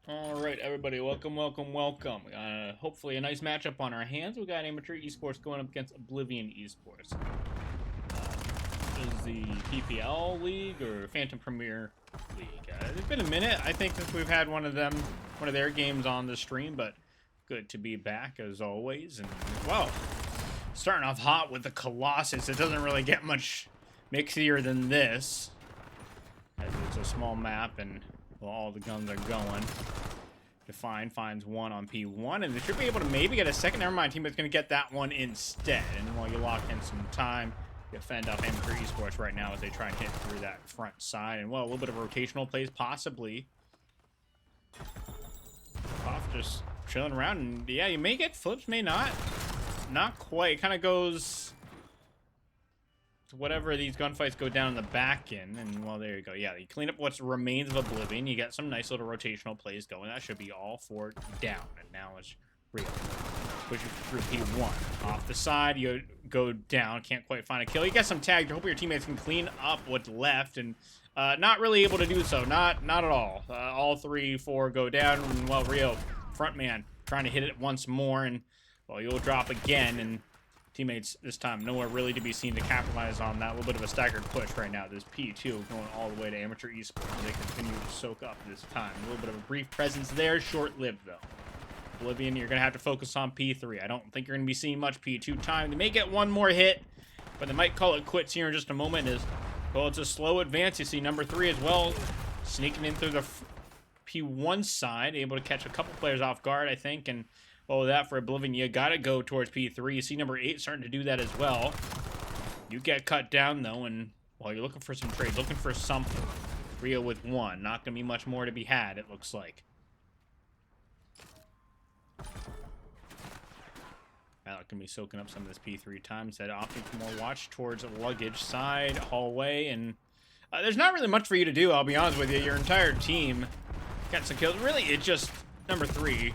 Alright, everybody, welcome. Hopefully a nice matchup on our hands. We got Amateur Esports going up against Oblivion Esports. This is the PPL League, or Phantom Premier League. It's been a minute, I think, since we've had one of their games on the stream, but good to be back, as always. And, well, starting off hot with the Colossus. It doesn't really get much mixier than this, as it's a small map, and well, all the guns are going. Define finds one on P1, and they should be able to maybe get a second. Never mind, teammate's going to get that one instead. And while you lock in some time, you fend off Amateur Esports right now as they try and hit through that front side. And, well, a little bit of rotational plays, possibly. Off just chilling around. And, yeah, you may get flips, may not. Not quite. It kind of goes to whatever these gunfights go down in the back end. And, well, there you go. Yeah, you clean up what remains of Oblivion. You get some nice little rotational plays going. That should be all for down. And now it's real. Push it through P1. Off the side, you go down. Can't quite find a kill. You get some tagged. You're hoping your teammates can clean up what's left. And not really able to do so. Not at all. All 3, 4 go down. And, well, Rio, front man, trying to hit it once more. And, well, you'll drop again. And teammates this time nowhere really to be seen to capitalize on that. A little bit of a staggered push right now. This P2 going all the way to Amateur Esports. They continue to soak up this time. A little bit of a brief presence there. Short-lived, though. Oblivion, you're going to have to focus on P3. I don't think you're going to be seeing much P2 time. They may get one more hit, but they might call it quits here in just a moment. Well, it's a slow advance. You see number 3 as well, sneaking in through the P1 side, able to catch a couple players off guard, I think. And, well, with that for Oblivion, you got to go towards P3. You see number 8 starting to do that as well. You get cut down, though, and, well, you're looking for some trades, looking for something. Rio with 1. Not going to be much more to be had, it looks like. Alec can be soaking up some of this P3 time. Instead, opting for more watch towards the luggage side, hallway, and there's not really much for you to do, I'll be honest with you. Your entire team got some kills. Really, it's just number 3,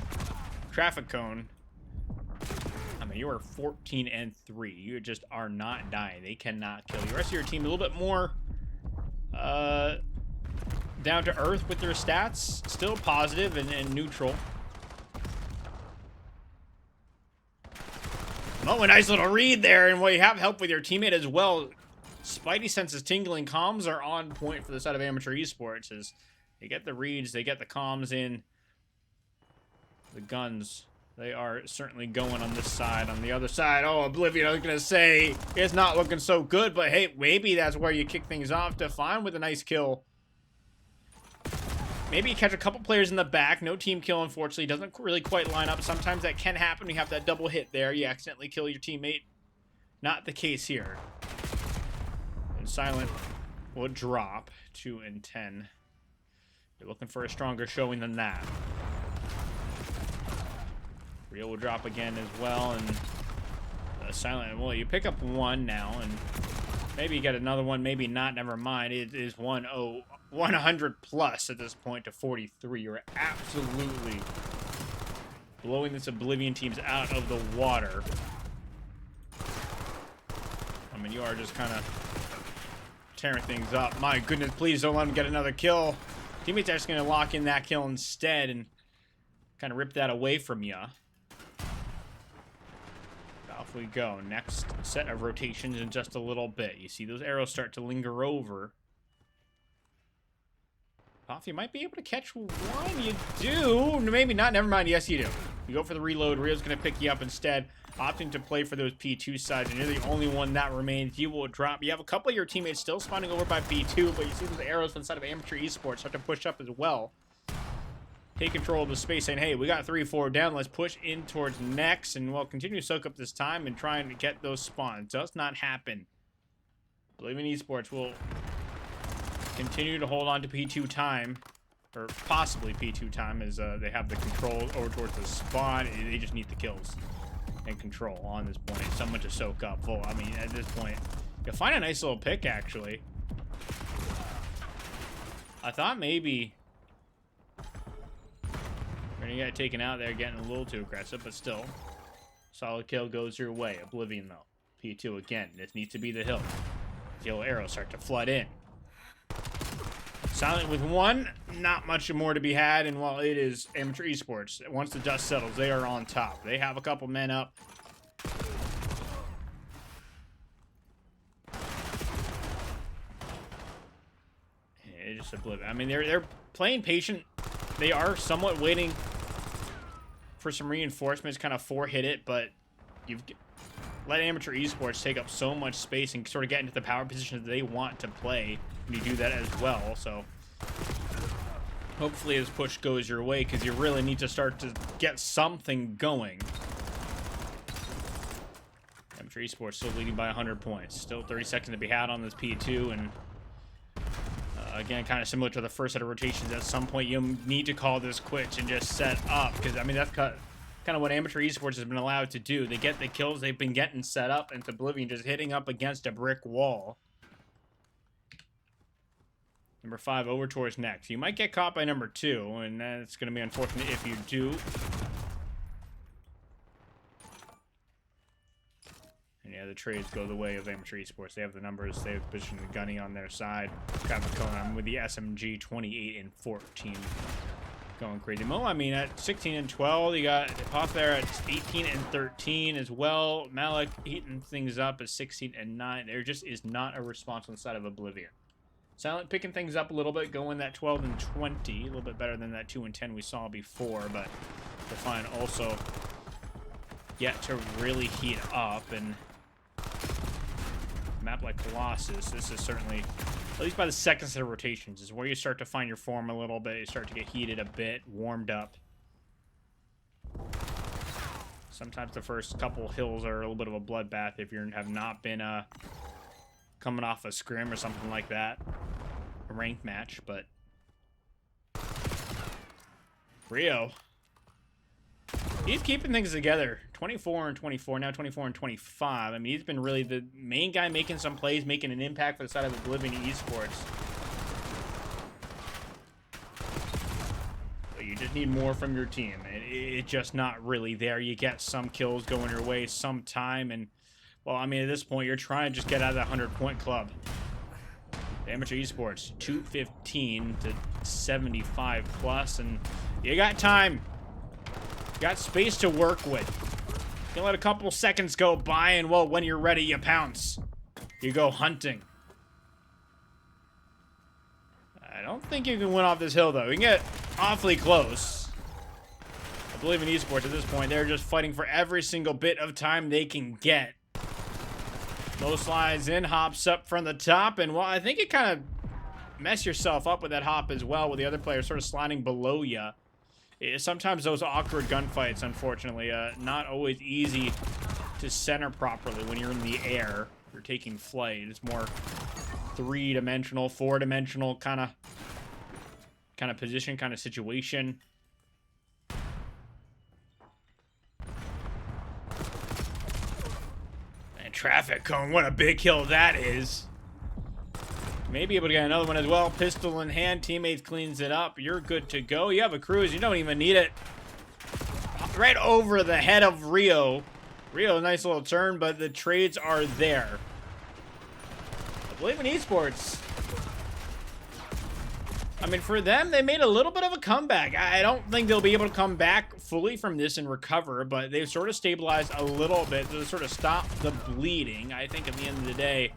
traffic cone. I mean, you are 14 and 3. You just are not dying. They cannot kill you. The rest of your team a little bit more down to earth with their stats. Still positive and neutral. Oh, a nice little read there, and well, you have help with your teammate as well. Spidey senses tingling. Comms are on point for the side of Amateur Esports as they get the reads, they get the comms in. The guns, they are certainly going on this side. On the other side, oh, Oblivion, I was going to say, it's not looking so good, but hey, maybe that's where you kick things off. Define with a nice kill. Maybe you catch a couple players in the back. No team kill, unfortunately. Doesn't really quite line up. Sometimes that can happen. You have that double hit there. You accidentally kill your teammate. Not the case here. And Silent will drop 2 and 10. You're looking for a stronger showing than that. Real will drop again as well. And Silent, well, you pick up 1 now. And maybe you get another one. Maybe not. Never mind. It is 100 plus at this point to 43. You're absolutely blowing this Oblivion teams out of the water. I mean, you are just kind of tearing things up. My goodness, please don't let him get another kill. Teammates are just going to lock in that kill instead and kind of rip that away from you. Off we go. Next set of rotations in just a little bit. You see those arrows start to linger over. Off, you might be able to catch one. You do. Maybe not. Never mind. Yes, you do. You go for the reload. Rio's going to pick you up instead, opting to play for those P2 sides, and you're the only one that remains. You will drop. You have a couple of your teammates still spawning over by P2, but you see those arrows from the side of Amateur Esports start to push up as well. Take control of the space, saying, hey, we got 3-4 down. Let's push in towards next, and we'll continue to soak up this time and trying to get those spawns. Does not happen. Oblivion Esports will continue to hold on to P2 time, or possibly P2 time, as they have the control over towards the spawn. They just need the kills and control on this point. Someone to soak up full. I mean, at this point, you'll find a nice little pick, actually. I thought maybe you're gonna get taken out there, getting a little too aggressive, but still, solid kill goes your way. Oblivion, though. P2 again. This needs to be the hill. The yellow arrows start to flood in. Silent with 1, not much more to be had, and while it is Amateur Esports, once the dust settles, they are on top. They have a couple men up. It's just Oblivion. I mean, they're playing patient. They are somewhat waiting for some reinforcements, kind of 4-hit it, but you've let Amateur Esports take up so much space and sort of get into the power positions that they want to play. And you do that as well, so hopefully this push goes your way, because you really need to start to get something going. Amateur Esports still leading by 100 points. Still 30 seconds to be had on this P2, and again, kind of similar to the first set of rotations, at some point you need to call this quits and just set up, because I mean that's kind of what Amateur Esports has been allowed to do. They get the kills they've been getting set up, and Oblivion just hitting up against a brick wall. Number 5 over towards next. You might get caught by number 2, and that's going to be unfortunate if you do. And yeah, the trades go the way of Amateur Esports. They have the numbers. They have positioned the gunny on their side. Got McCollum with the SMG 28 and 14. Going crazy. Mo, I mean, at 16 and 12, you got Hoff there at 18 and 13 as well. Malik heating things up at 16 and 9. There just is not a response on the side of Oblivion. Silent picking things up a little bit, going that 12 and 20. A little bit better than that 2 and 10 we saw before, but Define also yet to really heat up. And a map like Colossus, this is certainly, at least by the second set of rotations, is where you start to find your form a little bit. You start to get heated a bit, warmed up. Sometimes the first couple hills are a little bit of a bloodbath if you have not been coming off a scrim or something like that. A ranked match, but Rio, he's keeping things together. 24 and 24, now 24 and 25. I mean, he's been really the main guy making some plays, making an impact for the side of Oblivion Esports. But you just need more from your team. It's just not really there. You get some kills going your way sometime, and well, I mean, at this point, you're trying to just get out of that 100-point club. Amateur Esports, 215 to 75 plus, and you got time. You got space to work with. You let a couple seconds go by, and well, when you're ready, you pounce. You go hunting. I don't think you can win off this hill, though. You can get awfully close. I believe in Esports at this point. They're just fighting for every single bit of time they can get. Low slides in, hops up from the top, and well, I think you kind of mess yourself up with that hop as well, with the other player sort of sliding below you. Sometimes those awkward gunfights, unfortunately, not always easy to center properly when you're in the air. You're taking flight. It's more three-dimensional, four-dimensional kind of position, kind of situation. And traffic cone, what a big kill that is. May be able to get another one as well. Pistol in hand, teammates cleans it up. You're good to go. You have a cruise, you don't even need it. Right over the head of Rio. Rio, nice little turn, but the trades are there. I believe in Esports. I mean, for them, they made a little bit of a comeback. I don't think they'll be able to come back fully from this and recover, but they've sort of stabilized a little bit to sort of stop the bleeding. I think at the end of the day,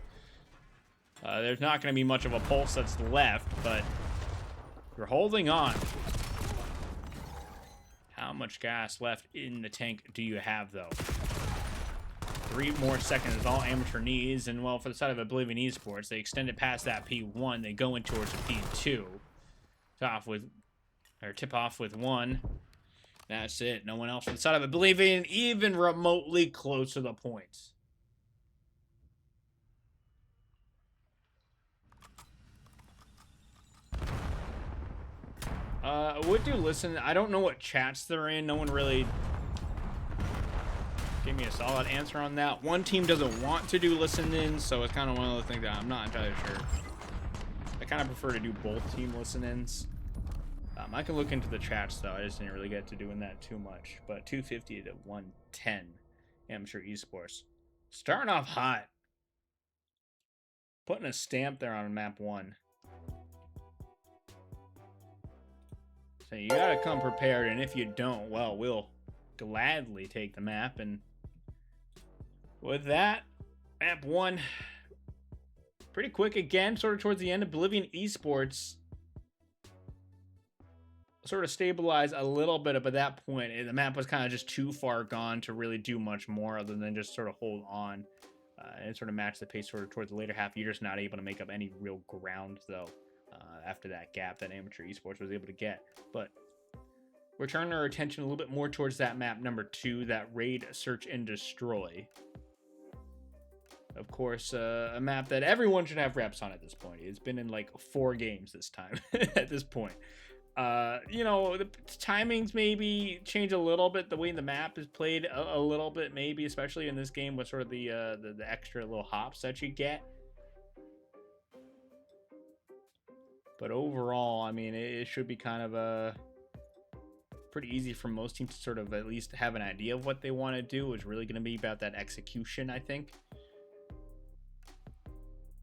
there's not going to be much of a pulse that's left, but you're holding on. How much gas left in the tank do you have, though? 3 more seconds is all Amateur needs, and well, for the side of Oblivion Esports, they extend it past that P1. They go in towards the P2. Tip off with 1. That's it. No one else for the side of Oblivion even remotely close to the points. I would do listen. I don't know what chats they're in. No one really gave me a solid answer on that. One team doesn't want to do listen-ins, so it's kind of one of those things that I'm not entirely sure. I kind of prefer to do both team listen-ins. I can look into the chats, though. I just didn't really get to doing that too much. But 250 to 110. Amateur Esports. Starting off hot. Putting a stamp there on map 1. So you gotta come prepared, and if you don't, well, we'll gladly take the map. And with that, map 1, pretty quick again, sort of towards the end. Oblivion Esports sort of stabilized a little bit, but at that point, the map was kind of just too far gone to really do much more other than just sort of hold on and sort of match the pace sort of towards the later half. You're just not able to make up any real ground, though. After that gap that Amateur Esports was able to get. But we're turning our attention a little bit more towards that map number 2, that Raid, Search, and Destroy. Of course, a map that everyone should have reps on at this point. It's been in like 4 games this time at this point. You know, the timings maybe change a little bit. The way the map is played a little bit, maybe, especially in this game with sort of the extra little hops that you get. But overall, I mean, it should be kind of pretty easy for most teams to sort of at least have an idea of what they want to do. It's really going to be about that execution, I think.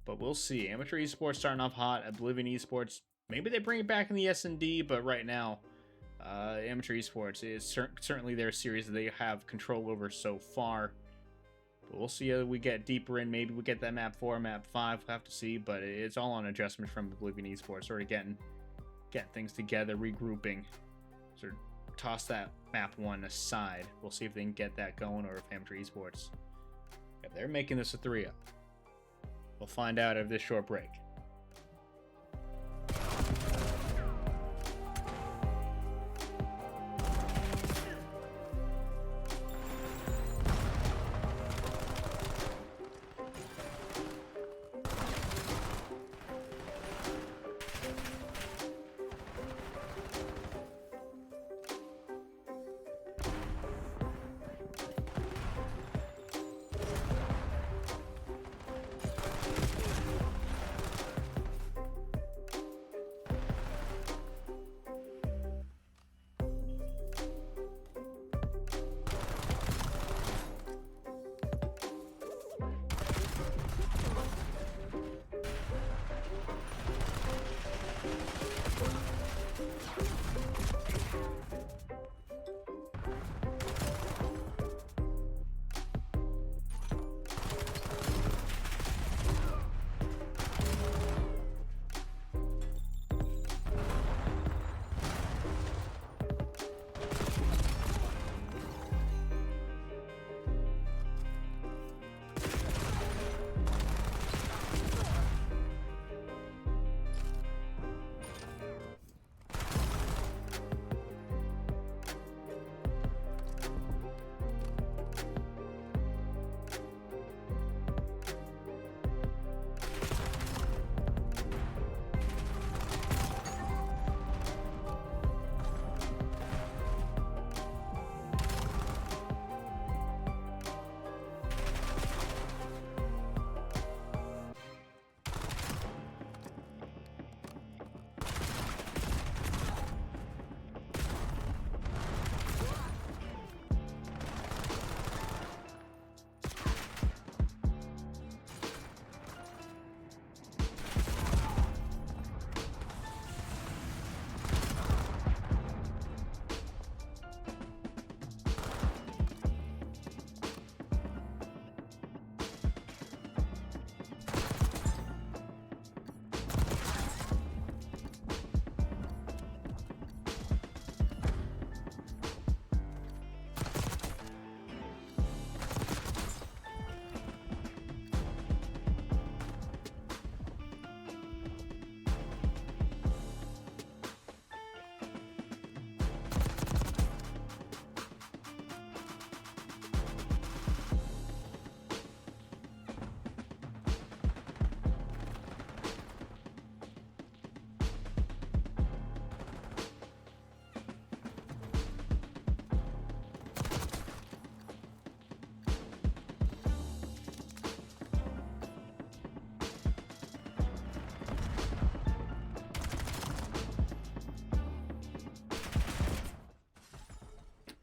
But we'll see. Amateur Esports starting off hot. Oblivion Esports, maybe they bring it back in the S&D, but right now, Amateur Esports is certainly their series that they have control over so far. But we'll see as we get deeper in. Maybe we get that map 4, map 5. We'll have to see, but it's all on adjustment from Oblivion Esports. Sort of getting things together, regrouping. Sort of toss that map 1 aside. We'll see if they can get that going, or if Amateur Esports, if they're making this a 3-0. We'll find out after this short break.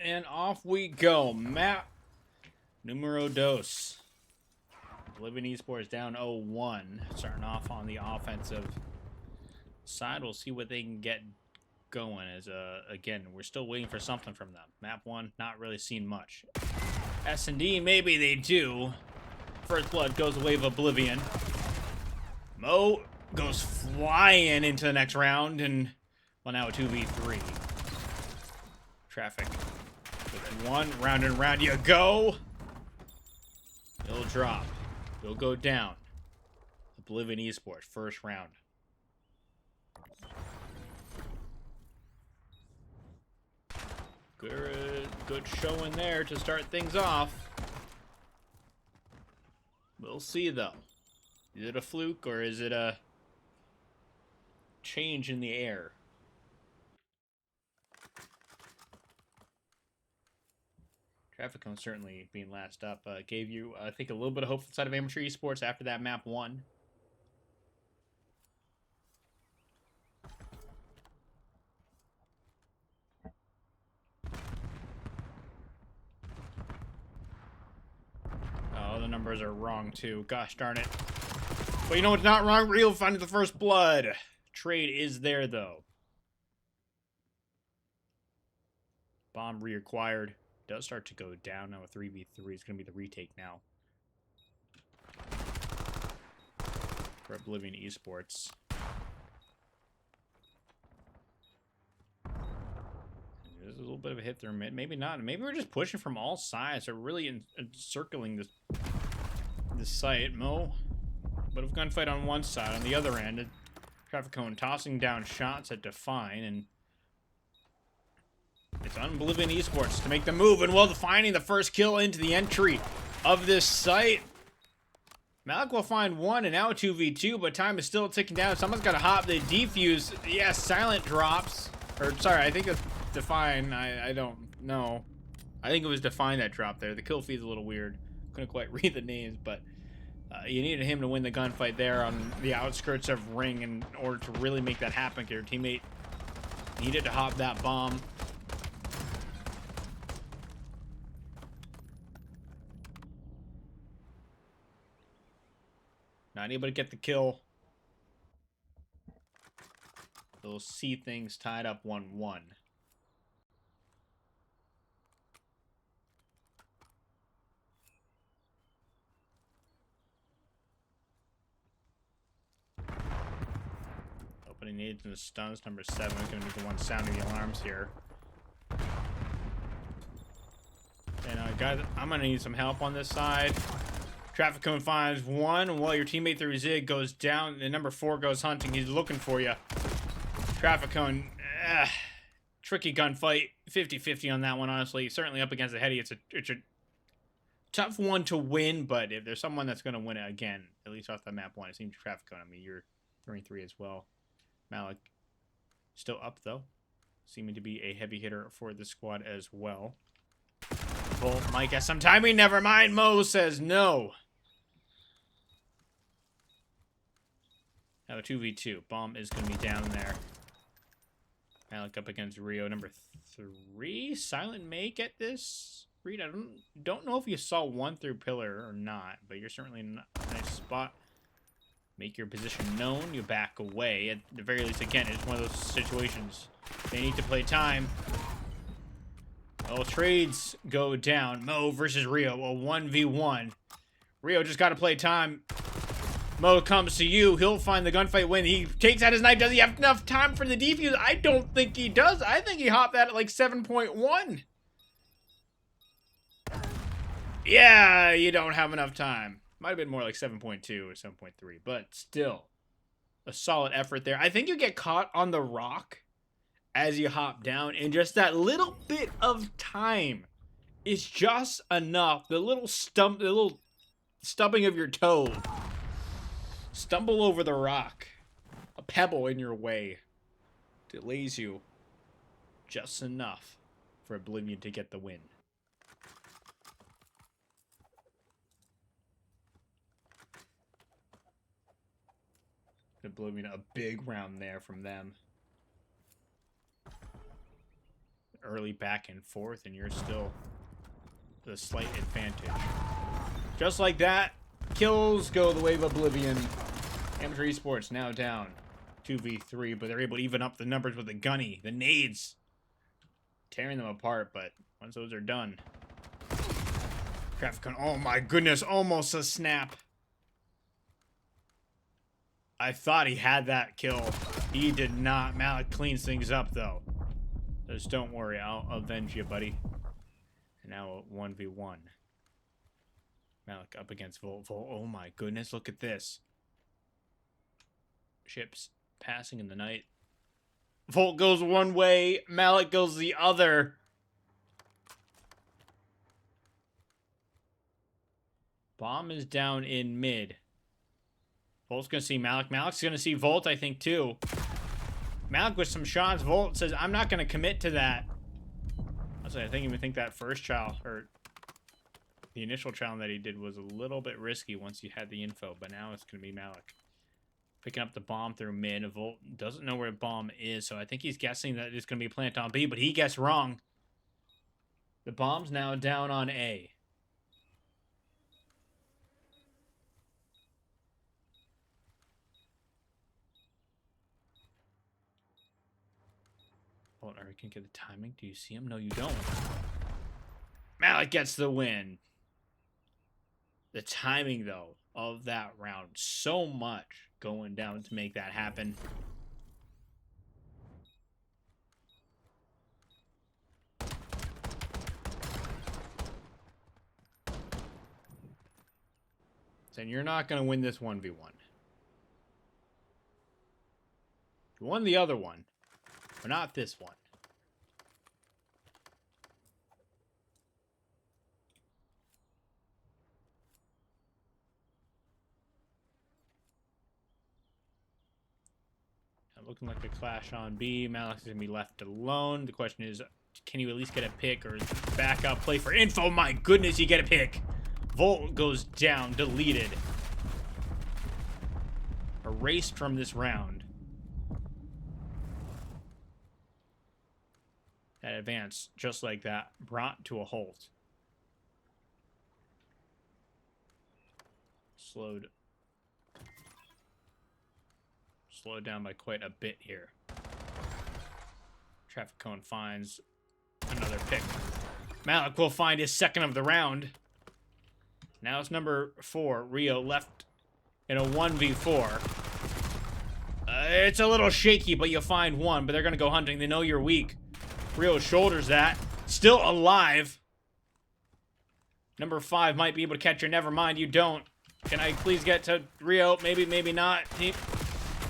And off we go. Map numero dos. Oblivion Esports down 0-1. Starting off on the offensive side. We'll see what they can get going. As again, we're still waiting for something from them. Map 1, not really seen much. S&D, maybe they do. First blood goes the way of Oblivion. Mo goes flying into the next round, and well, now a 2v3. Traffic. With one, round and round you go. It'll drop. It'll go down. Oblivion Esports, first round. Good showing there to start things off. We'll see, though. Is it a fluke, or is it a change in the air? Traffic Cone certainly being last up gave you, I think, a little bit of hope inside of amateur esports after that map 1. Oh, the numbers are wrong, too. Gosh darn it. But you know what's not wrong? Real finding the first blood. Trade is there, though. Bomb reacquired. Does start to go down now. A 3v3 is going to be the retake now for Oblivion Esports. There's a little bit of a hit through mid. Maybe not. Maybe we're just pushing from all sides. They're really encircling this site. Mo, bit of gunfight on one side. On the other end, Traffic Cone tossing down shots at Define, and it's on Oblivion Esports to make the move, and well, finding the first kill into the entry of this site. Malik will find one, and now a 2v2, but time is still ticking down. Someone's got to hop the defuse. Yeah, silent drops. Or, sorry, I think it's Define. I don't know. I think it was Define that dropped there. The kill feed's a little weird. Couldn't quite read the names, but you needed him to win the gunfight there on the outskirts of Ring in order to really make that happen. Your teammate needed to hop that bomb. Not able to get the kill. We'll see things tied up 1-1. Opening nades and stuns. Number 7 is going to be the one sounding the alarms here. And guys, I'm going to need some help on this side. Traffic Cone finds one. Well, your teammate through Zig goes down, and number 4 goes hunting. He's looking for you. Traffic Cone, tricky gunfight. 50-50 on that one, honestly. Certainly up against the Heady. It's a tough one to win, but if there's someone that's going to win it again, at least off the map 1, it seems Traffic Cone. I mean, you're 3 as well. Malik still up, though. Seeming to be a heavy hitter for the squad as well. Well, Mike has some timing. Never mind. Mo says no. Now a 2v2. Bomb is going to be down there. Malik up against Rio. Number 3. Silent may get this. Reed, I don't know if you saw one through pillar or not, but you're certainly in a nice spot. Make your position known. You back away. At the very least, again, it's one of those situations. They need to play time. Oh, trades go down. Mo versus Rio. A 1v1. Rio just got to play time. Mo comes to you. He'll find the gunfight win. He takes out his knife. Does he have enough time for the defuse? I don't think he does. I think he hopped that at like 7.1. Yeah, you don't have enough time. Might have been more like 7.2 or 7.3, but still a solid effort there. I think you get caught on the rock as you hop down, and just that little bit of time is just enough. The little stubbing of your toe. Stumble over the rock. A pebble in your way delays you just enough for Oblivion to get the win. Oblivion, a big round there from them. early back and forth, and you're still the slight advantage. Just like that, kills go the way of Oblivion. Amateur Esports now down 2v3, but they're able to even up the numbers with the gunny, the nades. Tearing them apart, but once those are done. Traffic cone, oh my goodness, almost a snap. I thought he had that kill. He did not. Malik cleans things up, though. Just don't worry, I'll avenge you, buddy. And now a 1v1. Malik up against Volt. Volt, oh my goodness, look at this. Ships passing in the night. Volt goes one way, Malik goes the other. Bomb is down in mid. Volt's gonna see Malik. Malik's gonna see Volt, I think, too. Malik with some shots. Volt says, I'm not gonna commit to that. I think that first trial, or the initial trial that he did, was a little bit risky once you had the info, but now it's gonna be Malik. Picking up the bomb through mid. Volt doesn't know where the bomb is, so I think he's guessing that it's gonna be planted on B, but he guessed wrong. The bomb's now down on A. Volt, are we gonna get the timing? Do you see him? No, you don't. Malik gets the win. The timing, though, of that round, so much going down to make that happen. Saying you're not going to win this 1v1. You won the other one, but not this one. Looking like a clash on B. Malik's going to be left alone. The question is, can you at least get a pick or back up play for info? My goodness, you get a pick. Volt goes down, deleted. Erased from this round. That advance, just like that, brought to a halt. Slowed down by quite a bit here. Traffic cone finds another pick. Malik will find his second of the round. Now it's number 4. Rio left in a 1v4. It's a little shaky, but you find one. But they're going to go hunting. They know you're weak. Rio shoulders that. Still alive. Number 5 might be able to catch her. Never mind, you don't. Can I please get to Rio? Maybe, maybe not.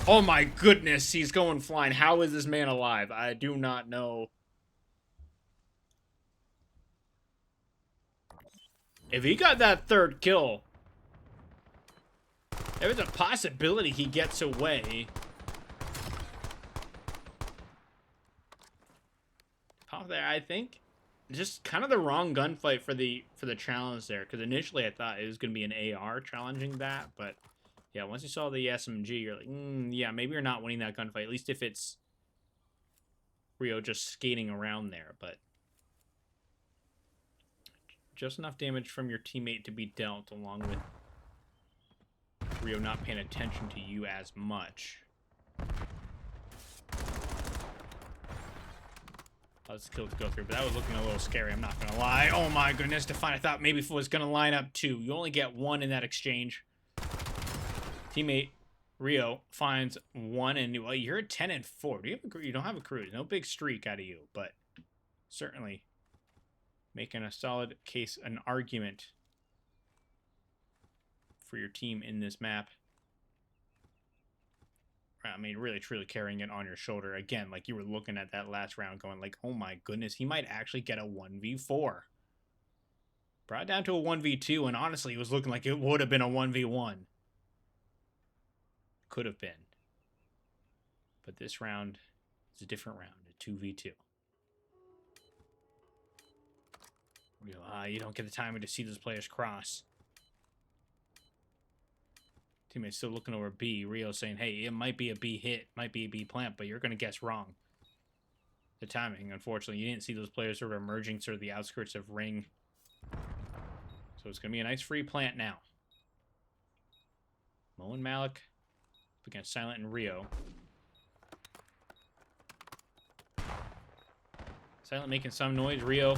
Oh my goodness, he's going flying. How is this man alive? I do not know. If he got that third kill, there's a possibility he gets away. Pop there, I think. Just kind of the wrong gunfight for the challenge there. Because initially I thought it was going to be an AR challenging that, but... yeah, once you saw the SMG, you're like, yeah, maybe you're not winning that gunfight. At least if it's Rio just skating around there. But just enough damage from your teammate to be dealt, along with Rio not paying attention to you as much. Lots of kills to go through, but that was looking a little scary, I'm not going to lie. Oh my goodness, Define, I thought maybe it was going to line up 2. You only get 1 in that exchange. Teammate Rio finds 1, and well, you're at 10 and 4. Do you have a crew? You don't have a crew. No big streak out of you, but certainly making a solid case, an argument for your team in this map. I mean, really, truly carrying it on your shoulder. Again, like you were looking at that last round going like, oh my goodness, he might actually get a 1v4. Brought down to a 1v2, and honestly, it was looking like it would have been a 1v1. Could have been. But this round is a different round, a 2v2. You don't get the time to see those players cross. Teammate's still looking over B. Rio saying, hey, it might be a B hit, might be a B plant, but you're going to guess wrong. the timing, unfortunately. You didn't see those players sort of emerging sort of the outskirts of ring. So it's going to be a nice free plant now. Mo and Malik up against Silent and Rio. Silent making some noise. Rio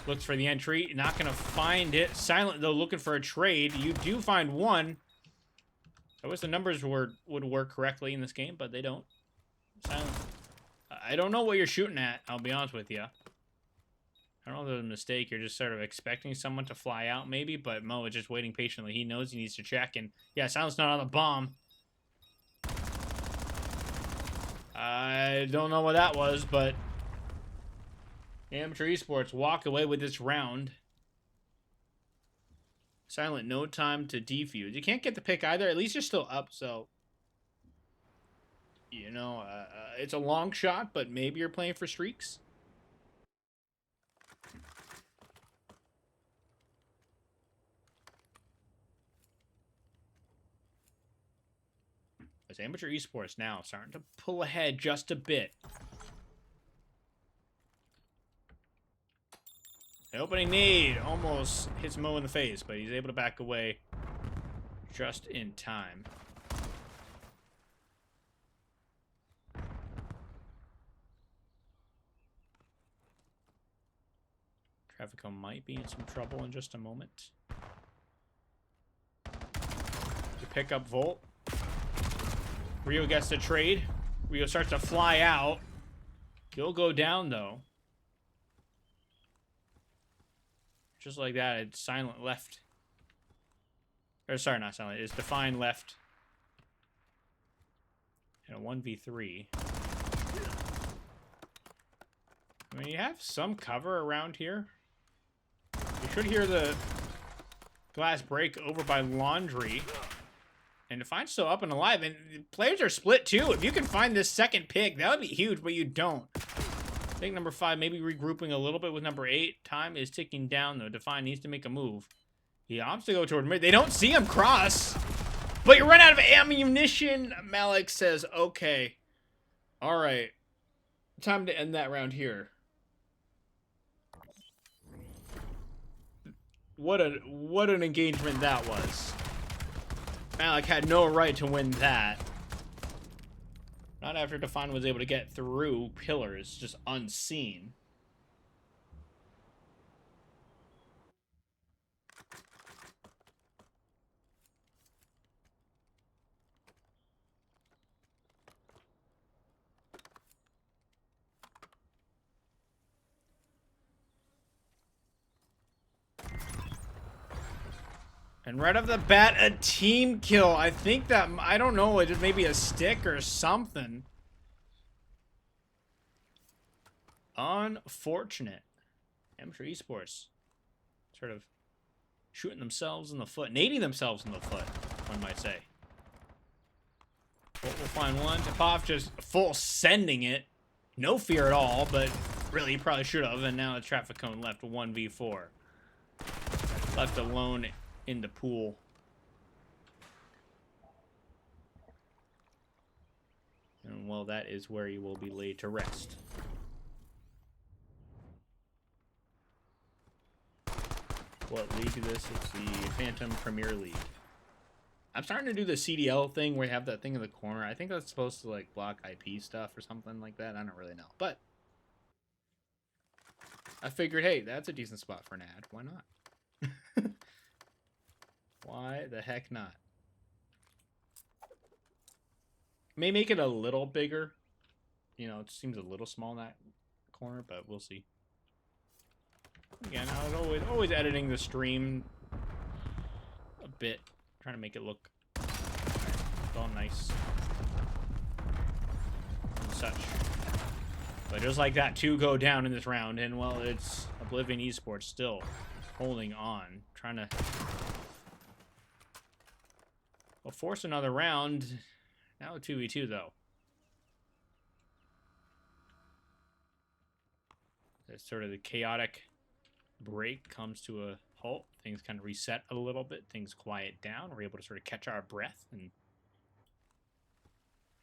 looks for the entry. Not going to find it. Silent, though, looking for a trade. You do find one. I wish the numbers would work correctly in this game, but they don't. Silent. I don't know what you're shooting at, I'll be honest with you. I don't know if there's a mistake. You're just sort of expecting someone to fly out, maybe, but Mo is just waiting patiently. He knows he needs to check, and yeah, Silent's not on the bomb. I don't know what that was, but Amateur Esports walk away with this round. Silent, no time to defuse. You can't get the pick either. At least you're still up, so... You know, it's a long shot, but maybe you're playing for streaks. As Amateur Esports now starting to pull ahead just a bit. The opening need almost hits Mo in the face, but he's able to back away just in time. Traffico might be in some trouble in just a moment. You pick up Volt. Rio gets the trade. Rio starts to fly out. He'll go down, though. Just like that, it's Silent left. Or, sorry, not Silent. It's Defined left. And a 1v3. I mean, you have some cover around here. You should hear the glass break over by Laundry. And Define's still up and alive. And players are split, too. If you can find this second pick, that would be huge, but you don't. I think number 5 maybe regrouping a little bit with number 8. Time is ticking down, though. Define needs to make a move. He opts to go toward mid. They don't see him cross. But you run out of ammunition. Malik says, okay. All right. Time to end that round here. What an engagement that was. Malik had no right to win that. Not after Define was able to get through pillars, just unseen. And right off the bat, a team kill. I think that, I don't know, it may be a stick or something. Unfortunate. Amateur Esports sort of shooting themselves in the foot, nading themselves in the foot, one might say. We'll find one. Topov just full sending it. No fear at all, but really he probably should have. And now the traffic cone left 1v4. Left alone in the pool. And well, that is where you will be laid to rest. What league is this? It's the Phantom Premier League. I'm starting to do the CDL thing where you have that thing in the corner. I think that's supposed to like block IP stuff or something like that. I don't really know. But I figured, hey, that's a decent spot for an ad. Why not? Why the heck not? May make it a little bigger. You know, it seems a little small in that corner, but we'll see. Again, I was always editing the stream a bit, trying to make it look all nice and such. But just like that, 2 go down in this round, and well, it's Oblivion Esports still holding on, trying to force another round. Now a 2v2 though. It's sort of the chaotic break comes to a halt. Things kind of reset a little bit. Things quiet down. We're able to sort of catch our breath. And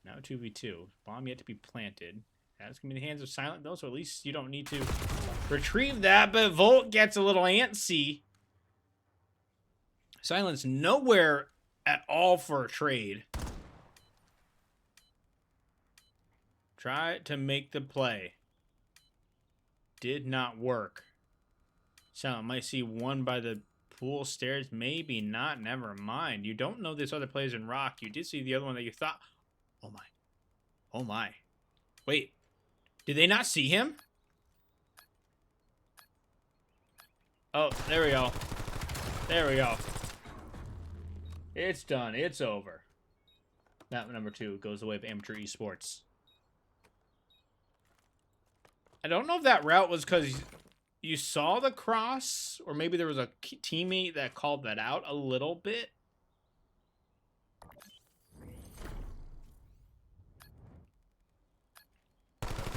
now 2v2. Bomb yet to be planted. That's going to be the hands of Silent, though, so at least you don't need to retrieve that. But Volt gets a little antsy. Silent's nowhere at all for a trade. Try to make the play. Did not work. Silent might see one by the pool stairs. Maybe not. Never mind. You don't know this other player's in Rock. You did see the other one that you thought... Oh, my. Oh, my. Wait. Did they not see him? Oh, there we go. There we go. It's done. It's over. Map number 2 goes away with Amateur Esports. I don't know if that route was because you saw the cross, or maybe there was a teammate that called that out a little bit.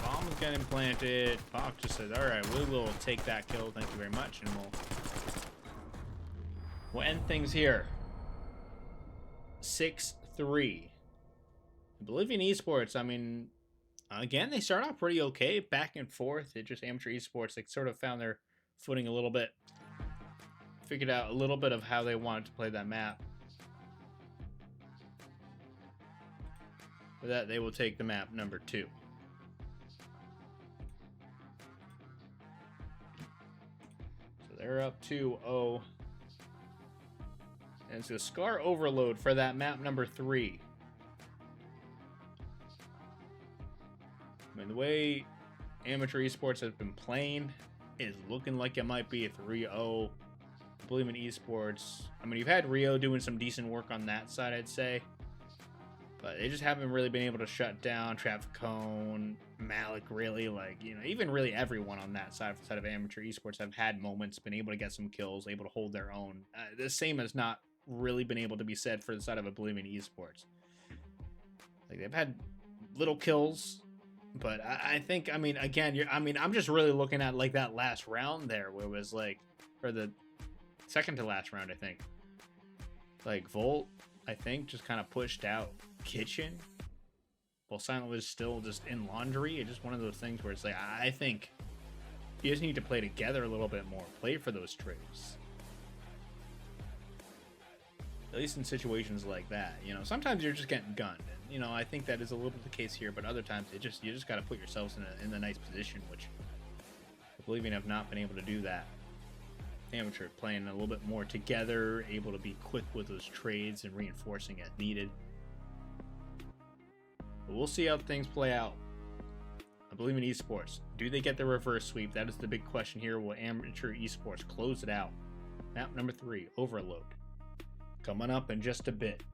Bomb is getting planted. Bach just says, all right, we will take that kill. Thank you very much. And we'll end things here. 6-3. Oblivion Esports, I mean... Again, they start off pretty okay, back and forth. It just Amateur Esports, they sort of found their footing a little bit. Figured out a little bit of how they wanted to play that map. For that, they will take the map number 2. So they're up 2-0. And it's a Scar Overload for that map number 3. I mean, the way Amateur Esports has been playing is looking like it might be a 3-0. Oblivion Esports. I mean, you've had Rio doing some decent work on that side, I'd say. But they just haven't really been able to shut down Trafficone, Malik, really. Like, you know, even really everyone on that side of Amateur Esports have had moments, been able to get some kills, able to hold their own. The same has not really been able to be said for the side of Oblivion Esports. Like, they've had little kills. But I think, I mean, again, I'm just really looking at, like, that last round there, where it was, like, or the second to last round, I think. Like, Volt, I think, just kind of pushed out Kitchen, while Silent was still just in laundry. It's just one of those things where it's like, I think you just need to play together a little bit more. Play for those trades. At least in situations like that, you know, sometimes you're just getting gunned, and you know, I think that is a little bit the case here. But other times, you just got to put yourselves in a nice position, which Oblivion have not been able to do that. Amateur playing a little bit more together, able to be quick with those trades and reinforcing as needed. But we'll see how things play out. Oblivion Esports, do they get the reverse sweep? That is the big question here. Will Amateur Esports close it out? Map number 3, Overload. Coming up in just a bit.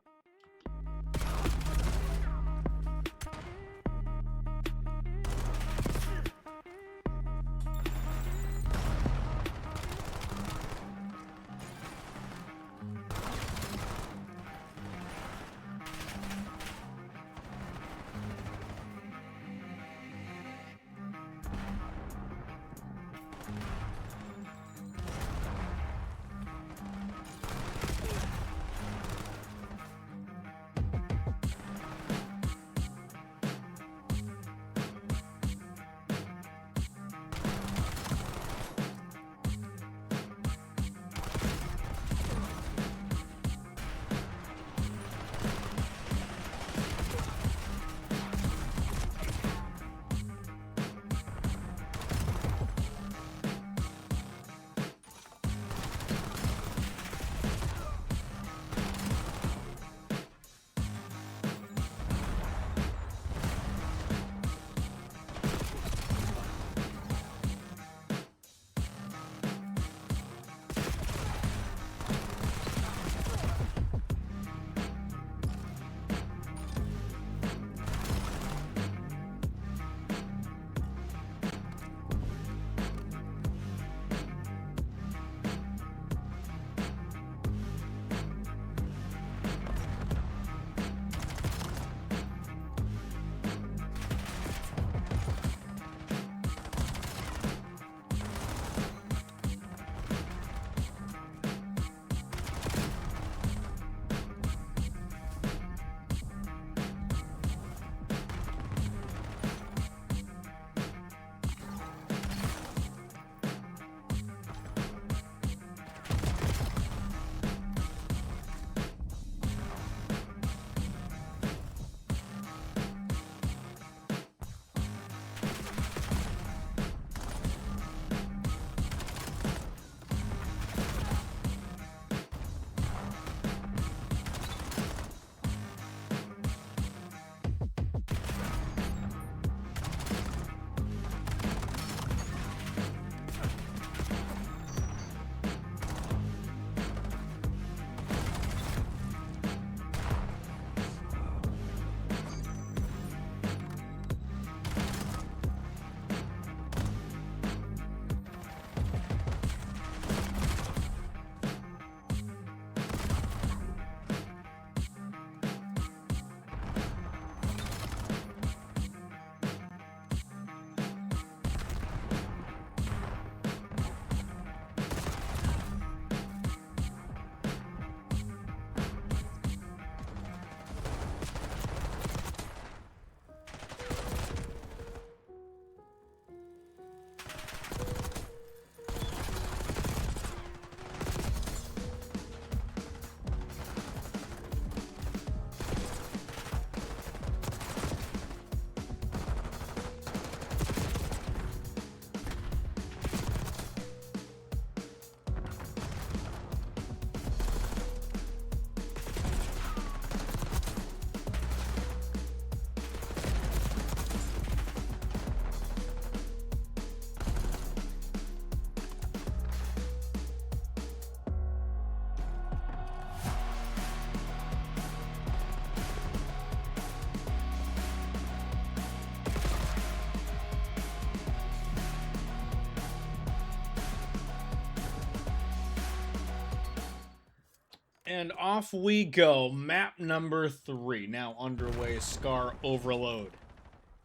And off we go. Map number 3 now underway. Scar Overload.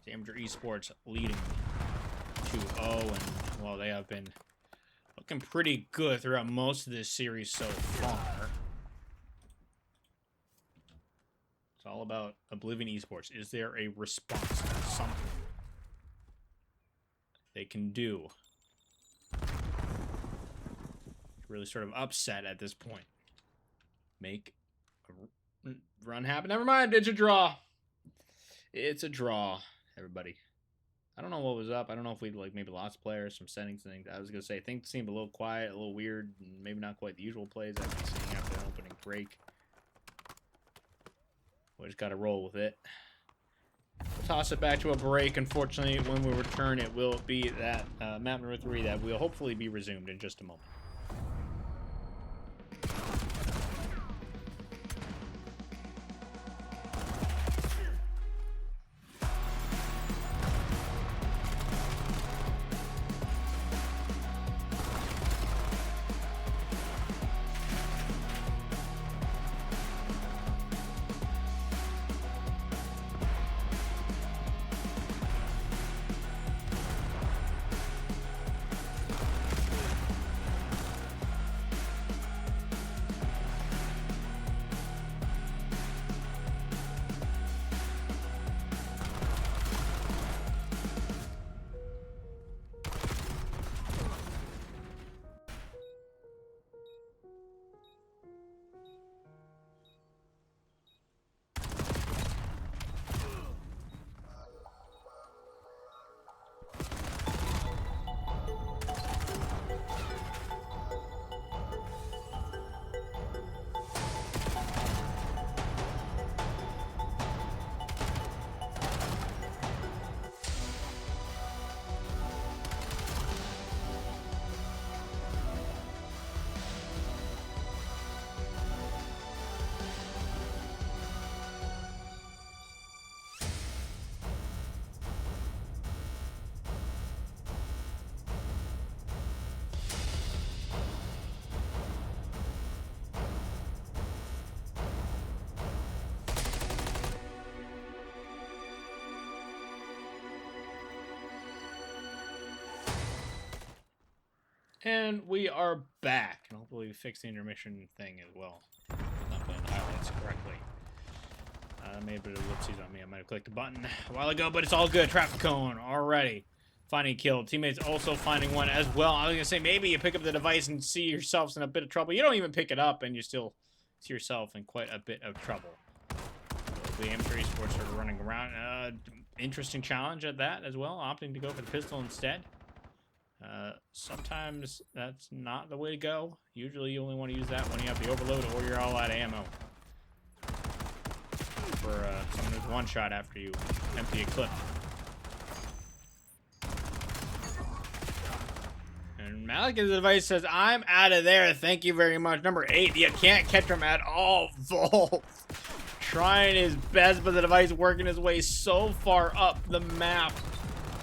Amateur Esports leading 2-0, and well, they have been looking pretty good throughout most of this series so far. It's all about Oblivion Esports. Is there a response? Something they can do to really sort of upset at this point. Make a run happen. Never mind, it's a draw. It's a draw, everybody. I don't know what was up. I don't know if we maybe lost players, some settings things. I was gonna say things seemed a little quiet, a little weird, and maybe not quite the usual plays I've been seeing after an opening break. We just gotta roll with it. We'll toss it back to a break. Unfortunately, when we return, it will be that map number 3 that will hopefully be resumed in just a moment. And we are back. And hopefully we fix the intermission thing as well. Not playing the highlights correctly. Maybe a whoopsies on me. I might have clicked the button a while ago, but it's all good. Traffic cone already. Finding a kill. Teammates also finding one as well. I was going to say, maybe you pick up the device and see yourselves in a bit of trouble. You don't even pick it up, and you still see yourself in quite a bit of trouble. So the amateur esports are running around. Interesting challenge at that as well. Opting to go for the pistol instead. Sometimes that's not the way to go. Usually you only want to use that when you have the overload or you're all out of ammo. For someone who's one shot after you empty a clip. And Malik's device says, I'm out of there. Thank you very much. Number 8, you can't catch him at all. Volt trying his best, but the device working his way so far up the map.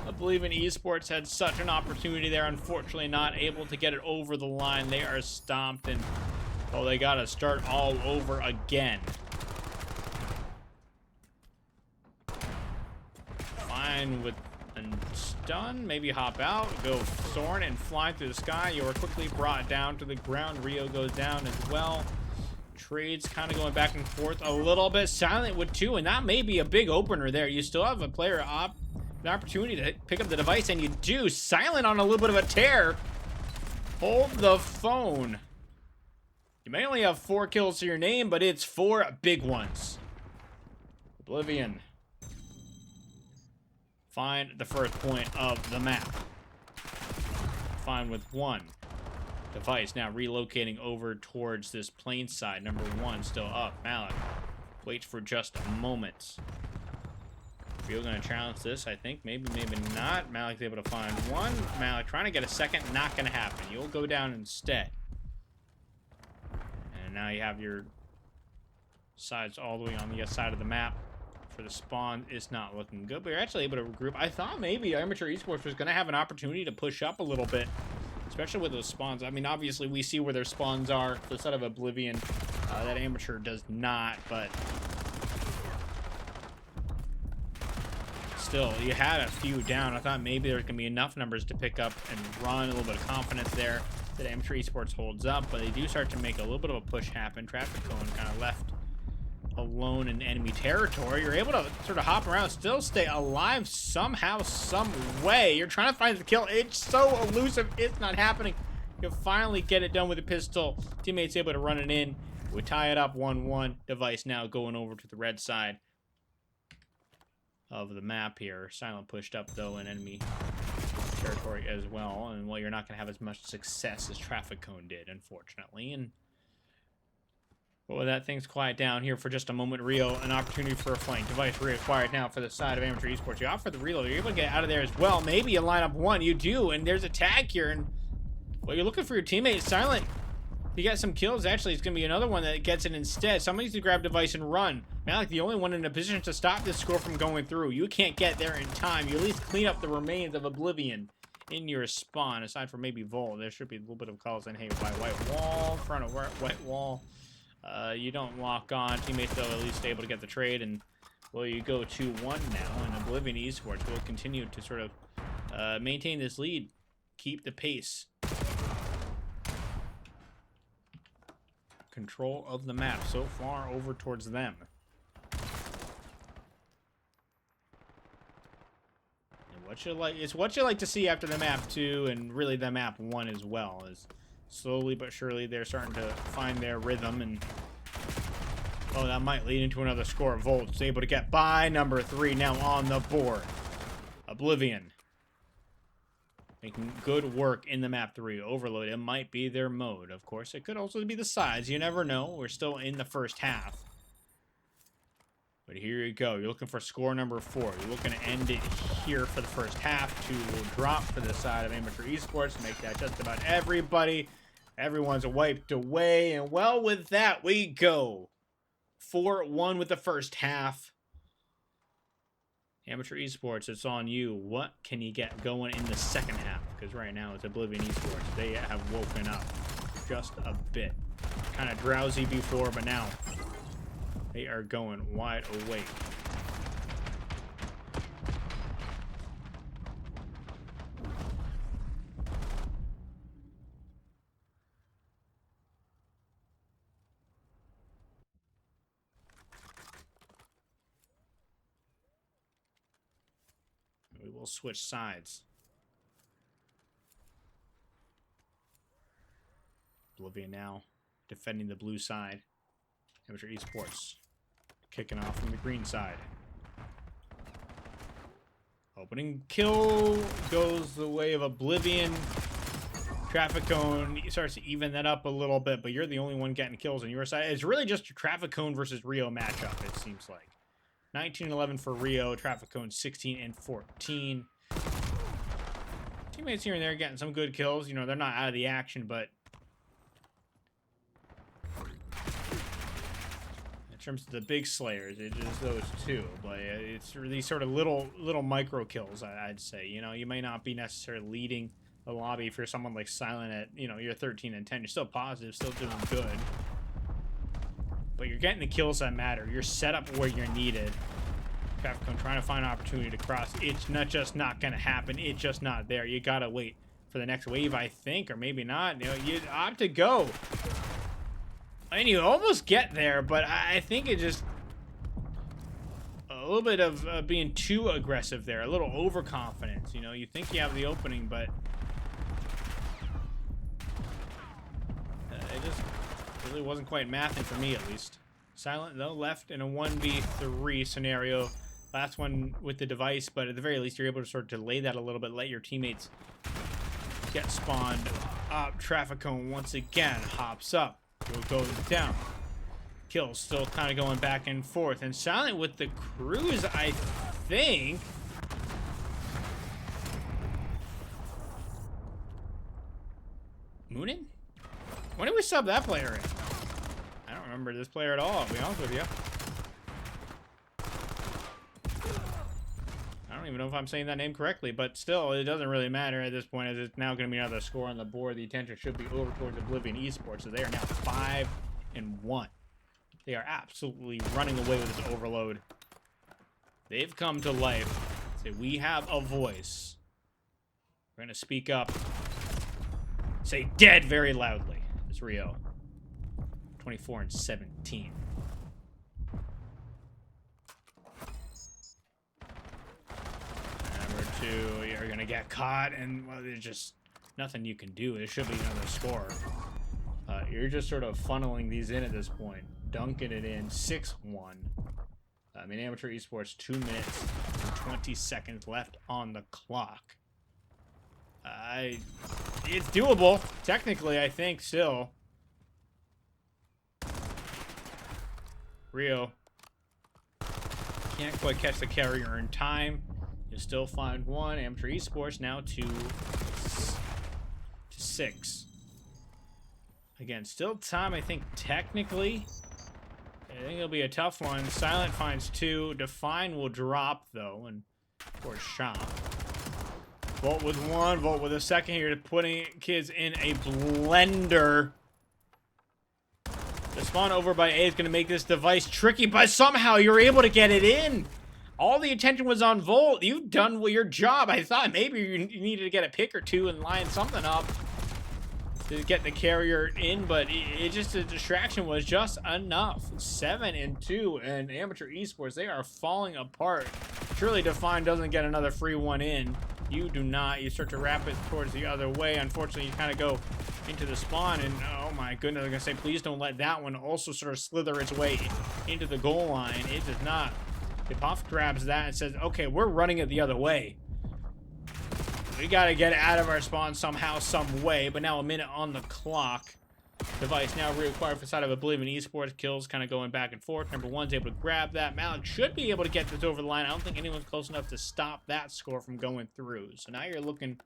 Oblivion Esports had such an opportunity there. Unfortunately, not able to get it over the line. They are stomped, and well, they got to start all over again. Fine with a stun, maybe hop out, go soaring and flying through the sky. You are quickly brought down to the ground. Rio goes down as well. Trades kind of going back and forth a little bit. Silent with 2, and that may be a big opener there. You still have a player an opportunity to pick up the device, and you do. Silent on a little bit of a tear. Hold the phone. You may only have 4 kills to your name, but it's 4 big ones. Oblivion. Find the first point of the map. Fine with 1. Device now relocating over towards this plain side. Number 1 still up. Malik waits for just a moment. Rio gonna challenge this, I think. Maybe, maybe not. Malik's able to find 1. Malik trying to get a second. Not gonna happen. You'll go down instead. And now you have your sides all the way on the other side of the map. For the spawn, it's not looking good, but you're actually able to regroup. I thought maybe Amateur Esports was gonna have an opportunity to push up a little bit, especially with those spawns. I mean, obviously we see where their spawns are. The side of Oblivion That Amateur does not, but still, you had a few down. I thought maybe there's going to be enough numbers to pick up and run, a little bit of confidence there that Amateur Esports holds up, but they do start to make a little bit of a push happen. Traffic Cone kind of left alone in enemy territory. You're able to sort of hop around, still stay alive somehow, some way. You're trying to find the kill. It's so elusive. It's not happening. You finally get it done with a pistol. Teammates able to run it in. We tie it up 1-1. Device now going over to the red side of the map here. Silent pushed up, though, in enemy territory as well. And, well, you're not going to have as much success as Traffic Cone did, unfortunately. And but with that, things quiet down here for just a moment. Rio, an opportunity for a flank. Device reacquired now for the side of Amateur Esports. You offer the reload. You're able to get out of there as well. Maybe you line up one. You do, and there's a tag here. And, well, you're looking for your teammate. Silent. If you get some kills, actually, it's going to be another one that gets it instead. Somebody needs to grab Device and run. Malik, the only one in a position to stop this score from going through. You can't get there in time. You at least clean up the remains of Oblivion in your spawn. Aside from maybe Vol, there should be a little bit of calls in. Hey, by white wall, front of white wall. You don't lock on. Teammates, though, at least able to get the trade. And, well, you go 2-1 now. And Oblivion Esports will continue to sort of maintain this lead. Keep the pace. Control of the map so far over towards them. And it's what you like to see after the map 2 and really the map 1 as well. Is slowly but surely they're starting to find their rhythm, and oh, that might lead into another score. Volt's able to get by number 3 now on the board. Oblivion making good work in the map 3. Overload, it might be their mode. Of course, it could also be the sides. You never know. We're still in the first half. But here you go. You're looking for score number 4. You're looking to end it here for the first half. 2 will drop for the side of Amateur Esports. Make that just about everybody. Everyone's wiped away. And, well, with that, we go 4-1 with the first half. Amateur Esports, it's on you. What can you get going in the second half? Because right now it's Oblivion Esports. They have woken up just a bit. Kind of drowsy before, but now they are going wide awake. We will switch sides. Oblivion now defending the blue side. Amateur Esports kicking off from the green side. Opening kill goes the way of Oblivion. Traffic Cone starts to even that up a little bit, but you're the only one getting kills on your side. It's really just a Traffic Cone versus Rio matchup, it seems like. 19-11 for Rio. Traffic Cone 16-14. Teammates here and there getting some good kills. You know, they're not out of the action, but in terms of the big slayers, it is those two. But it's these sort of little micro kills, I'd say. You know, you may not be necessarily leading the lobby for someone like Silent at, you know, you're 13-10. You're still positive, still doing good. But you're getting the kills that matter. You're set up where you're needed. Traffic Cone trying to find an opportunity to cross. It's not just not going to happen. It's just not there. You got to wait for the next wave, I think, or maybe not. You know, you opt to go. And you almost get there, but I think it just a little bit of being too aggressive there. A little overconfidence. You know, you think you have the opening, but it just really wasn't quite mathing for me, at least. Silent, though, left in a 1v3 scenario. Last one with the device, but at the very least, you're able to sort of delay that a little bit, let your teammates get spawned up. Traffic Cone once again hops up. Goes down. Kills still kind of going back and forth. And Silent with the cruise, I think. Moonin? When did we sub that player in? I don't remember this player at all, I'll be honest with you. I don't even know if I'm saying that name correctly, but still, it doesn't really matter at this point, as it's now going to be another score on the board. The attention should be over towards Oblivion Esports, so they are now 5-1. They are absolutely running away with this overload. They've come to life. Say, we have a voice. We're going to speak up. Say dead very loudly. It's Rio. 24-17. Number 2, you're going to get caught, and well, there's just nothing you can do. There should be another score. You're just sort of funneling these in at this point. Dunking it in. 6-1. I mean, Amateur Esports, 2 minutes and 20 seconds left on the clock. It's doable, technically, I think, still. Rio can't quite catch the carrier in time. You still find one. Amateur Esports now 2-6. Again, still time, I think, technically. I think it'll be a tough one. Silent finds 2. Define will drop, though, and of course, Shop. Volt with 1. Volt with a second here, putting kids in a blender. The spawn over by A is going to make this device tricky, but somehow you're able to get it in. All the attention was on Volt. You've done your job. I thought maybe you needed to get a pick or two and line something up to get the carrier in, but it just, the distraction was just enough. 7-2, and Amateur Esports, they are falling apart. Surely Define doesn't get another free one in. You do not. You start to wrap it towards the other way. Unfortunately, you kind of go into the spawn, and oh my goodness, I'm going to say, please don't let that one also sort of slither its way into the goal line. It does not. Puff grabs that and says, okay, we're running it the other way. We got to get it out of our spawn somehow, some way, but now a minute on the clock. Device now reacquired for side of Oblivion. Esports kills kind of going back and forth. Number 1's able to grab that. Malik should be able to get this over the line. I don't think anyone's close enough to stop that score from going through. So now you're looking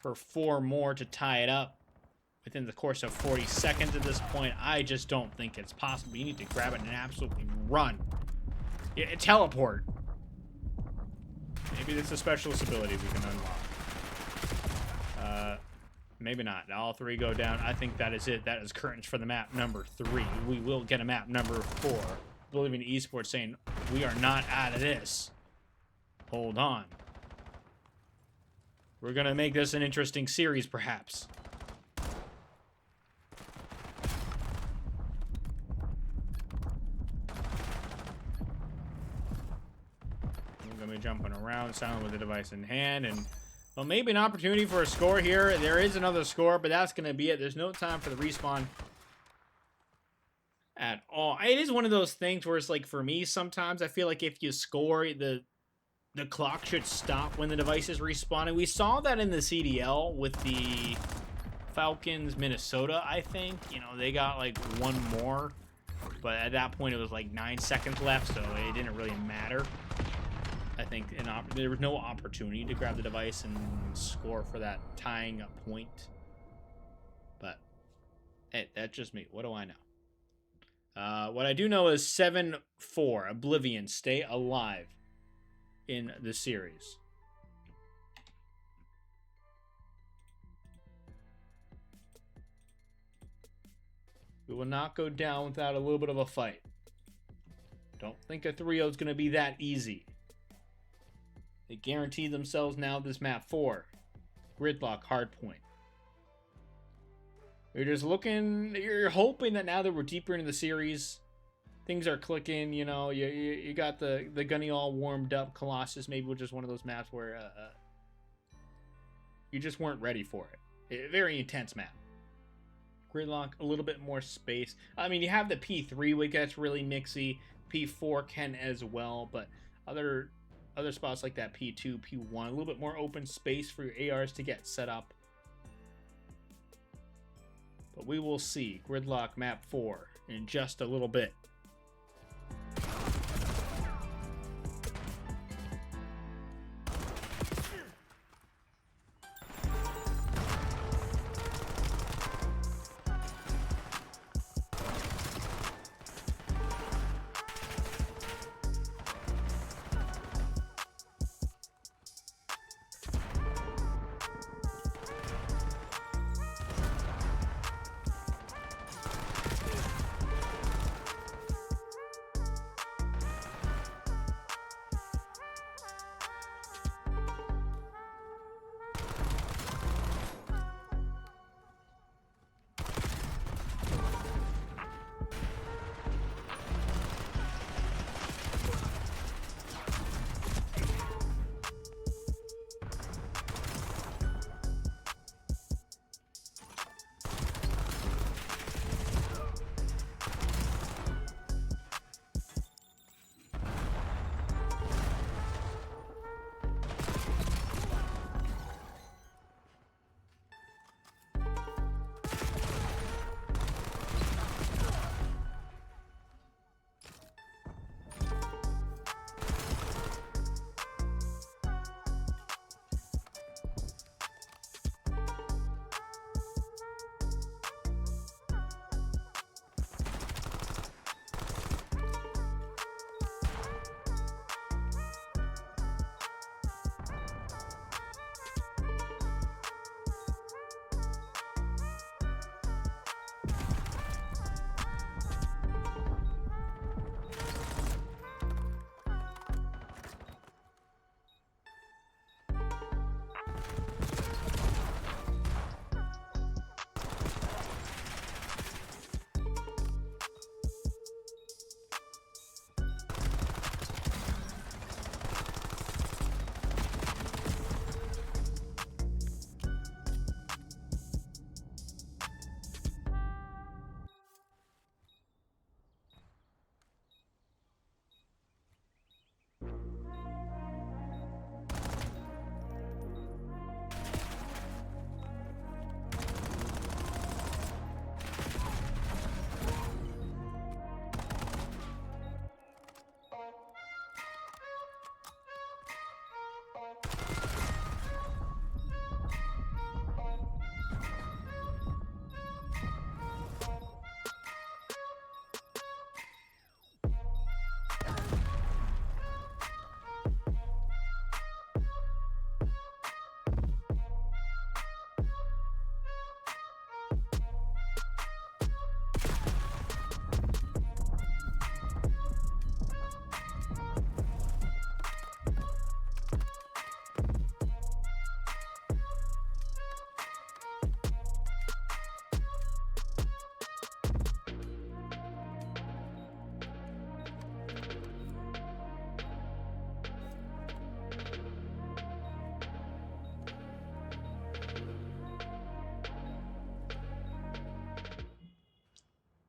for 4 more to tie it up within the course of 40 seconds at this point. I just don't think it's possible. You need to grab it and absolutely run. Yeah, teleport. Maybe it's a specialist ability we can unlock. Maybe not. All 3 go down. I think that is it. That is curtains for the map number 3. We will get a map number 4. Oblivion Esports saying, we are not out of this. Hold on. We're going to make this an interesting series, perhaps. I'm going to be jumping around, Silent with the device in hand, and well, maybe an opportunity for a score here. There is another score, but that's going to be it. There's no time for the respawn at all. It is one of those things where it's like, for me, sometimes I feel like if you score, the clock should stop when the device is respawning. We saw that in the CDL with the Falcons, Minnesota, I think. You know, they got like 1 more, but at that point it was like 9 seconds left, so it didn't really matter. I think there was no opportunity to grab the device and score for that tying up point. But, hey, that's just me. What do I know? What I do know is 7-4. Oblivion stay alive in the series. We will not go down without a little bit of a fight. Don't think a 3-0 is going to be that easy. They guarantee themselves now this map 4. Gridlock hardpoint. You're just looking, you're hoping that now that we're deeper into the series, things are clicking, you know, you got the gunny all warmed up. Colossus maybe was just one of those maps where you just weren't ready for it. Very intense map. Gridlock, a little bit more space. I mean, you have the P3, which gets really mixy. P4 can as well, but other spots like that P2, P1, a little bit more open space for your ARs to get set up. But we will see Gridlock map 4 in just a little bit.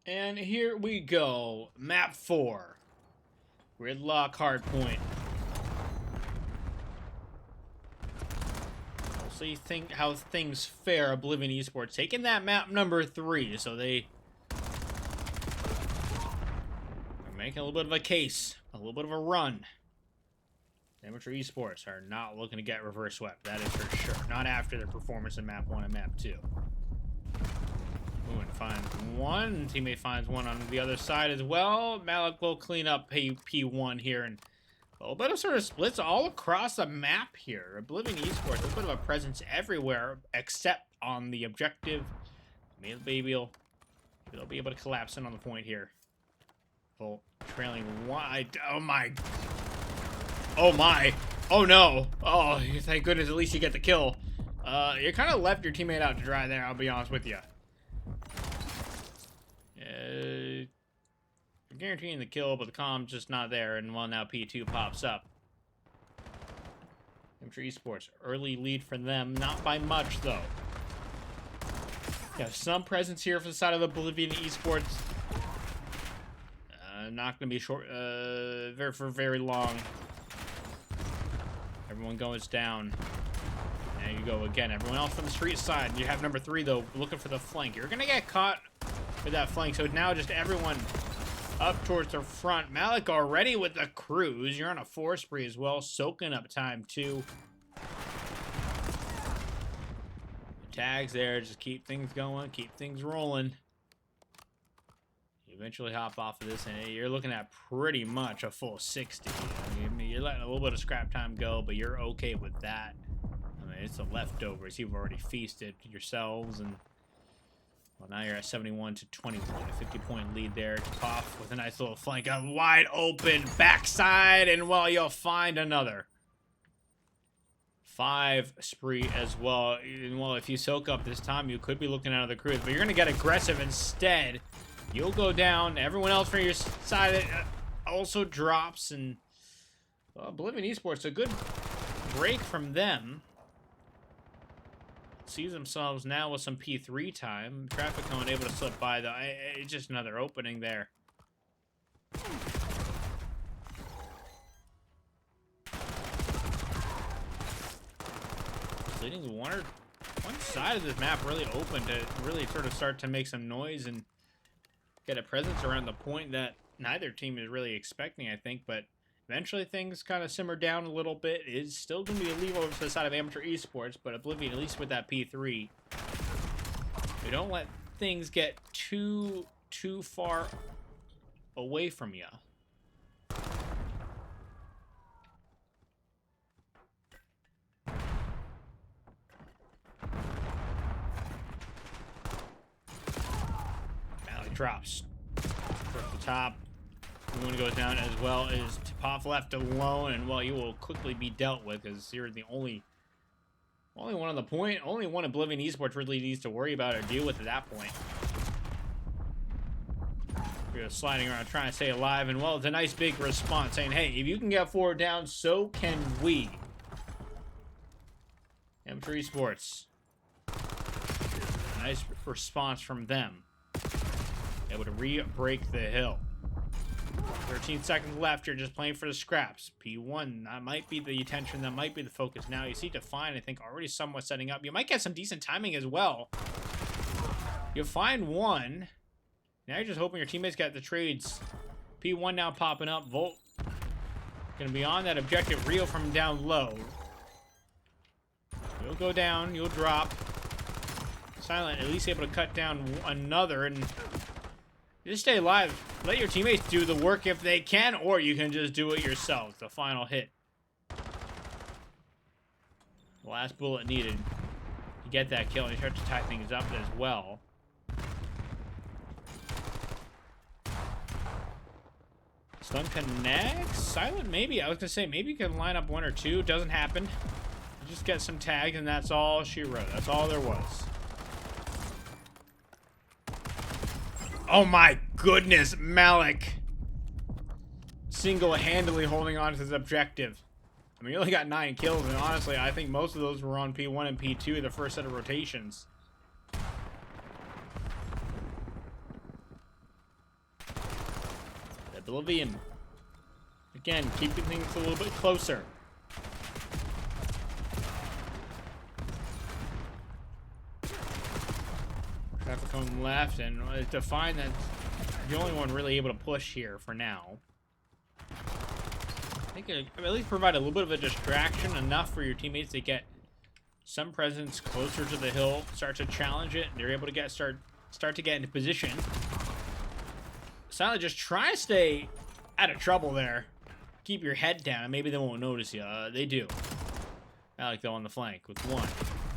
And here we go. Map 4. Gridlock Hardpoint. We'll see how things fare. Oblivion Esports taking that map number 3. So they are making a little bit of a case. A little bit of a run. Amateur Esports are not looking to get reverse swept. That is for sure. Not after their performance in map 1 and map 2. Ooh, and finds one. Teammate finds one on the other side as well. Malik will clean up P1 here, and a little bit of sort of splits all across the map here. Oblivion Esports, a little bit of a presence everywhere except on the objective. Maybe they'll be able to collapse in on the point here. Well, trailing wide. Oh my. Oh my. Oh no. Oh, thank goodness at least you get the kill. You kind of left your teammate out to dry there, I'll be honest with you. Guaranteeing the kill, but the comm's just not there, and well, now P2 pops up. Amateur Esports, early lead for them, not by much though. Yeah, some presence here for the side of Oblivion Esports. Not gonna be short, for very long. Everyone goes down. There you go again. Everyone else from the street side. You have number 3 though, looking for the flank. You're gonna get caught with that flank, so now just everyone up towards the front. Malik already with the cruise. You're on a 4 spree as well, soaking up time too. Tags there, just keep things going, keep things rolling. You eventually hop off of this, and you're looking at pretty much a full 60. I mean, you're letting a little bit of scrap time go, but you're okay with that. I mean, it's the leftovers. You've already feasted yourselves, and well, now you're at 71 to 21. A 50-point lead there. Off with a nice little flank. A wide open backside, and well, you'll find another 5 spree as well. And well, if you soak up this time, you could be looking out of the cruise, but you're going to get aggressive instead. You'll go down. Everyone else from your side also drops, and well, Oblivion Esports, a good break from them. Sees themselves now with some P3 time. Traffic cone able to slip by, though. It's just another opening there. Leading one side of this map really open to really sort of start to make some noise and get a presence around the point that neither team is really expecting, I think, but eventually things kind of simmer down a little bit. It is still going to be a leave over to the side of Amateur Esports, but Oblivion, at least with that P3, you don't let things get too far away from you. Malik drops towards the top. Moon goes down as well as Topov left alone, and well, you will quickly be dealt with because you're the only one on the point. Only one Oblivion Esports really needs to worry about or deal with at that point. You're sliding around trying to stay alive, and well, it's a nice big response saying, hey, if you can get 4 down, so can we. Amateur Esports. Nice response from them. Able to re-break the hill. 13 seconds left. You're just playing for the scraps. P1, that might be the attention. That might be the focus now. You see Define, I think, already somewhat setting up. You might get some decent timing as well. You find one. Now you're just hoping your teammates got the trades. P1 now popping up. Volt gonna be on that objective. Rio from down low. You'll go down. You'll drop. Silent at least able to cut down another, and just stay alive. Let your teammates do the work if they can, or you can just do it yourselves. The final hit. The last bullet needed to get that kill, and you start to tie things up as well. Stun connects. Silent, maybe. I was going to say, maybe you can line up 1 or 2. Doesn't happen. You just get some tags, and that's all she wrote. That's all there was. Oh my goodness, Malik. Single-handedly holding on to his objective. I mean, he only got 9 kills, and honestly, I think most of those were on P1 and P2, the first set of rotations. Oblivion. Again, keeping things a little bit closer. Traffic going left, and Define, that's the only one really able to push here for now. I think it at least provide a little bit of a distraction, enough for your teammates to get some presence closer to the hill, start to challenge it, and they're able to start to get into position. Silent, just try to stay out of trouble there. Keep your head down, and maybe they won't notice you. They do. Malik, though, on the flank with one.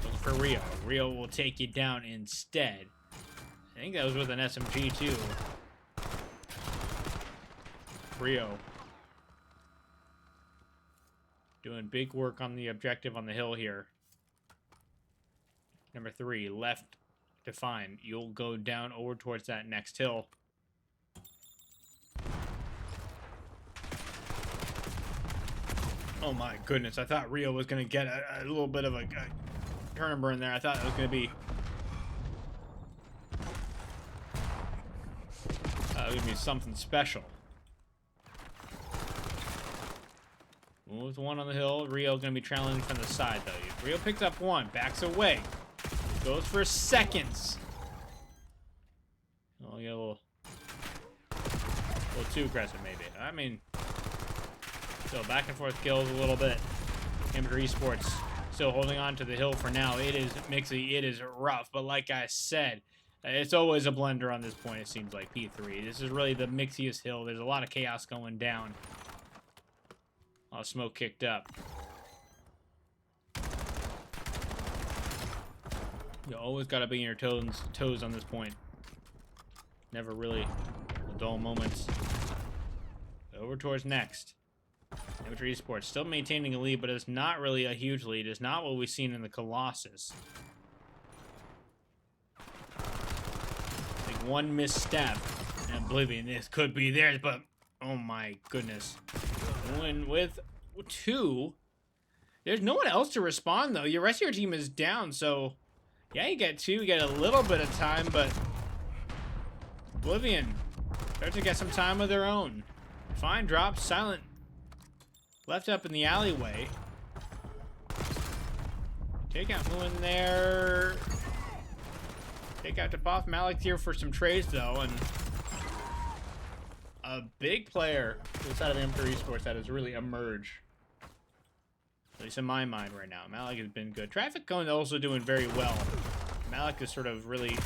Looking for Rio. Rio will take you down instead. I think that was with an SMG, too. Rio. Doing big work on the objective on the hill here. Number 3, left Define. You'll go down over towards that next hill. Oh my goodness, I thought Rio was going to get a little bit of a turn and burn there. I thought it was going to be... give me something special. Moves one on the hill. Rio going to be trailing from the side, though. Rio picks up one, backs away. Goes for seconds. Oh, get a little too aggressive, maybe. I mean, still back and forth kills a little bit. Amateur Esports still holding on to the hill for now. It is mixy. It is rough. But like I said, it's always a blender on this point, it seems like, P3. This is really the mixiest hill. There's a lot of chaos going down. A lot of smoke kicked up. You always got to be in your toes on this point. Never really dull moments. Over towards next. Amateur Esports still maintaining a lead, but it's not really a huge lead. It's not what we've seen in the Colossus. Like one misstep, and Oblivion, this could be theirs, but oh my goodness. Win with 2. There's no one else to respond, though. Your rest of your team is down, so yeah, you get 2. You get a little bit of time, but Oblivion start to get some time of their own. Fine drop, Silent left up in the alleyway. Take out who in there? Take out Topov. Malik here for some trades, though, and a big player inside of Amateur Esports that has really emerged. At least in my mind right now. Malik has been good. Traffic Cone also doing very well. Malik has sort of really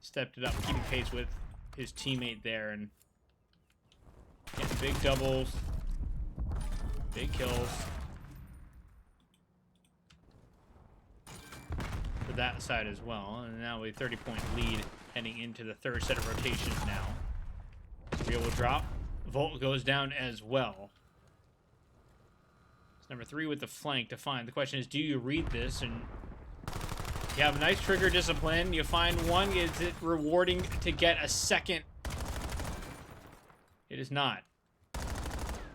stepped it up, keeping pace with his teammate there, and getting big doubles, big kills. For that side as well. And now a 30-point lead heading into the third set of rotations now. Rio will drop. Volt goes down as well. It's number 3 with the flank to find. The question is, do you read this? And you have nice trigger discipline. You find one. Is it rewarding to get a second? It is not.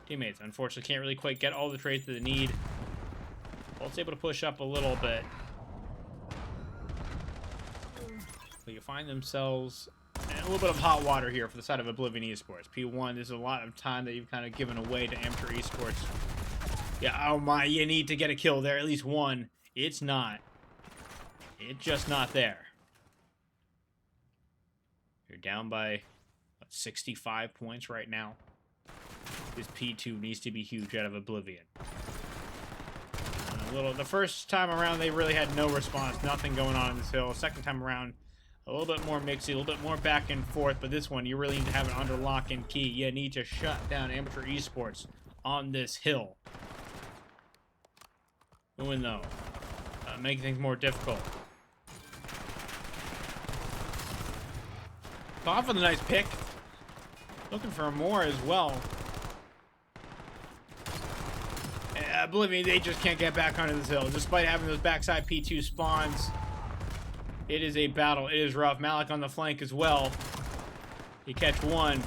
Teammates, unfortunately, can't really quite get all the trades that they need. Volt's able to push up a little bit. So you find themselves in a little bit of hot water here for the side of Oblivion Esports. P1, there's a lot of time that you've kind of given away to Amateur Esports. Yeah, oh my, you need to get a kill there, at least one. It's not. It's just not there. You're down by, what, 65 points right now. This P2 needs to be huge out of Oblivion. The first time around, they really had no response. Nothing going on in this hill. Second time around, a little bit more mixy, a little bit more back and forth, but this one, you really need to have it under lock and key. You need to shut down Amateur Esports on this hill. Win, though. Making things more difficult. Off with a nice pick. Looking for more as well. Oblivion, they just can't get back onto this hill. Despite having those backside P2 spawns, it is a battle. It is rough. Malik on the flank as well. You catch one.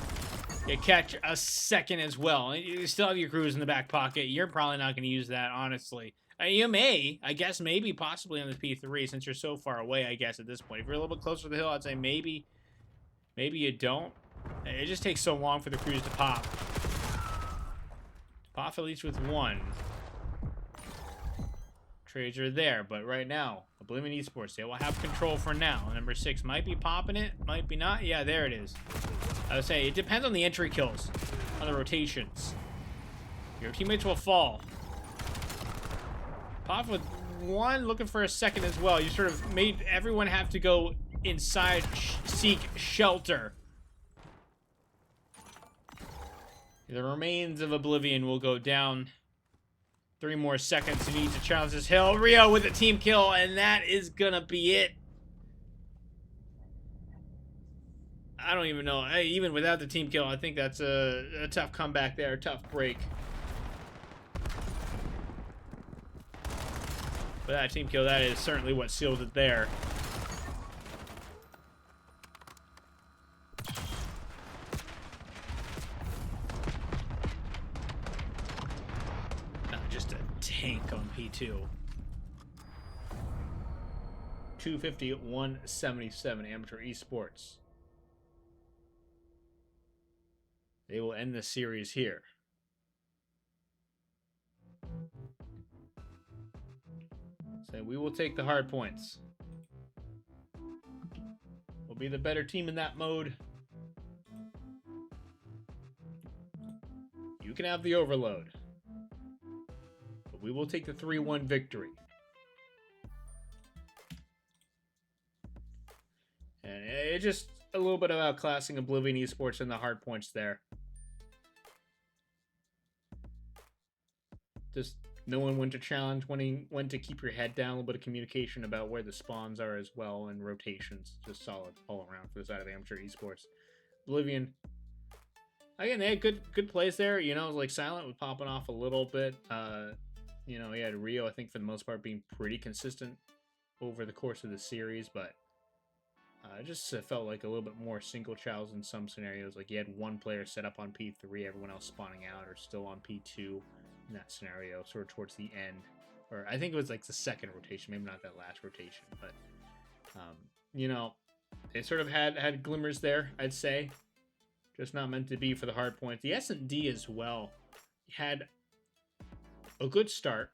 You catch a second as well. You still have your crews in the back pocket. You're probably not going to use that, honestly. You may, I guess, maybe, possibly on this P3, since you're so far away, I guess, at this point. If you're a little bit closer to the hill, I'd say maybe you don't. It just takes so long for the crews to pop. Pop at least with one. Trades are there, but right now, Oblivion Esports, they will have control for now. Number 6 might be popping it, might be not. Yeah, there it is. I would say it depends on the entry kills, on the rotations. Your teammates will fall. Pop with one, looking for a second as well. You sort of made everyone have to go inside, seek shelter. The remains of Oblivion will go down. 3 more seconds. He needs to challenge this hill. Rio with a team kill, and that is gonna be it. I don't even know. Even without the team kill, I think that's a tough comeback there, a tough break. But that team kill, that is certainly what sealed it there. Just a tank on P2. 250 at 177 Amateur Esports. They will end the series here. So we will take the hard points. We'll be the better team in that mode. You can have the overload. But we will take the 3-1 victory. And it's just a little bit about outclassing Oblivion Esports and the hard points there. Just knowing when to challenge, when to keep your head down, a little bit of communication about where the spawns are as well, and rotations. Just solid all around for the side of Amateur Esports. Oblivion, again, they had good plays there. You know, like Silent was popping off a little bit. You know, he had Rio, I think, for the most part, being pretty consistent over the course of the series, but it just felt like a little bit more single chows in some scenarios. Like you had one player set up on P3, everyone else spawning out or still on P2 in that scenario, sort of towards the end. Or I think it was like the second rotation, maybe not that last rotation, but you know, they sort of had glimmers there, I'd say. Just not meant to be for the hard points. The S&D as well had a good start.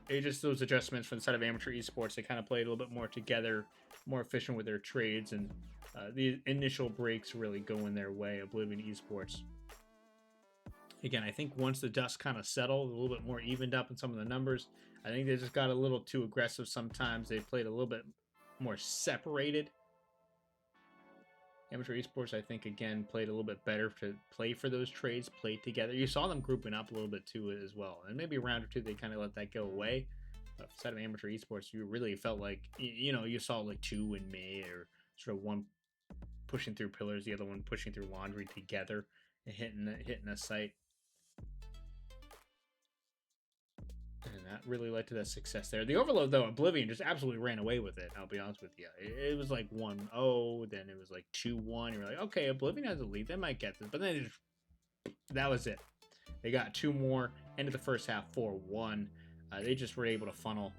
It just those adjustments from the side of Amateur Esports, they kind of played a little bit more together, more efficient with their trades, and the initial breaks really going their way. Oblivion Esports. Again, I think once the dust kind of settled, a little bit more evened up in some of the numbers, I think they just got a little too aggressive sometimes. They played a little bit more separated. Amateur Esports, I think, again, played a little bit better to play for those trades, play together. You saw them grouping up a little bit too as well. And maybe a round or two, they kind of let that go away. But instead of Amateur Esports, you really felt like, you know, you saw like two in May, or sort of one pushing through pillars, the other one pushing through laundry together and hitting a site. And that really led to that success there. The overload, though, Oblivion just absolutely ran away with it, I'll be honest with you. It was like 1-0, then it was like 2-1. You're like, okay, Oblivion has a lead. They might get this. But then that was it. They got 2 more. End of the first half, 4-1. They just were able to funnel,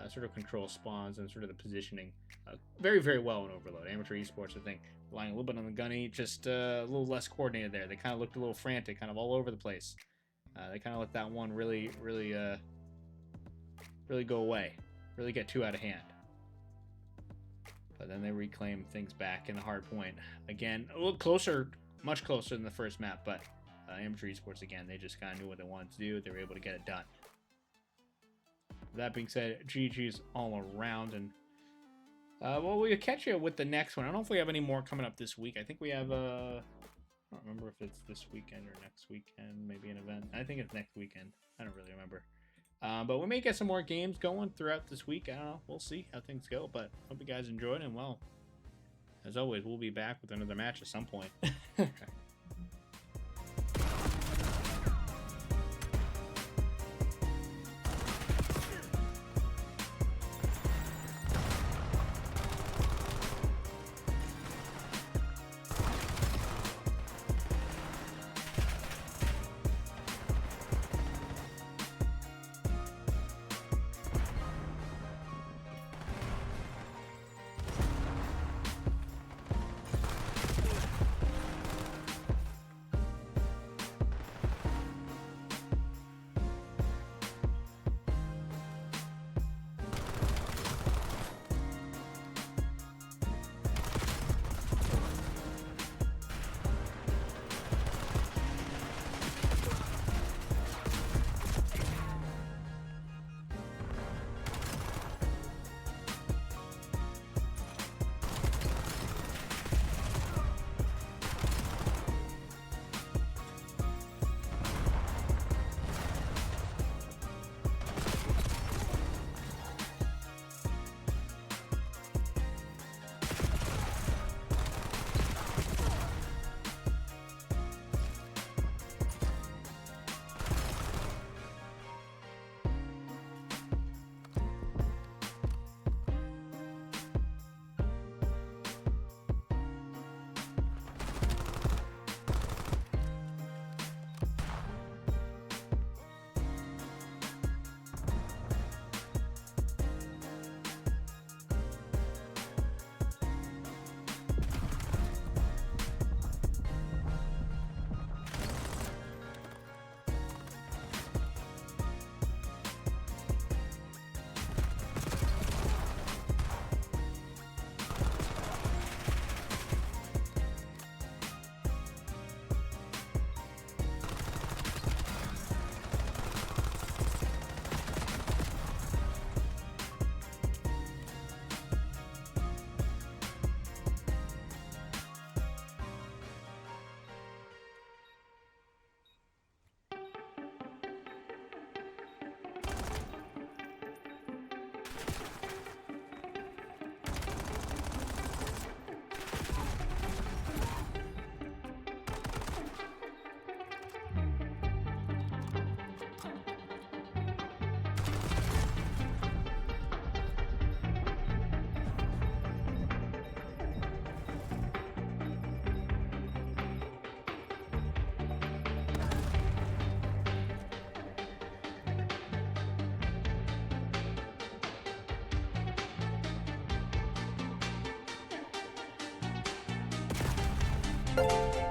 sort of control spawns and sort of the positioning very, very well in overload. Amateur Esports, I think, relying a little bit on the gunny, just a little less coordinated there. They kind of looked a little frantic, kind of all over the place. They kind of let that one really go away, really get too out of hand. But then they reclaim things back in the hard point. Again, a little closer, much closer than the first map, but Amateur Esports, again, they just kind of knew what they wanted to do. They were able to get it done. That being said, GG's all around, and well, we'll catch you with the next one. I don't know if we have any more coming up this week. I think we have I don't remember if it's this weekend or next weekend, maybe an event. I think it's next weekend. I don't really remember. But we may get some more games going throughout this week. I don't know. We'll see how things go. But hope you guys enjoyed. And, well, as always, we'll be back with another match at some point. You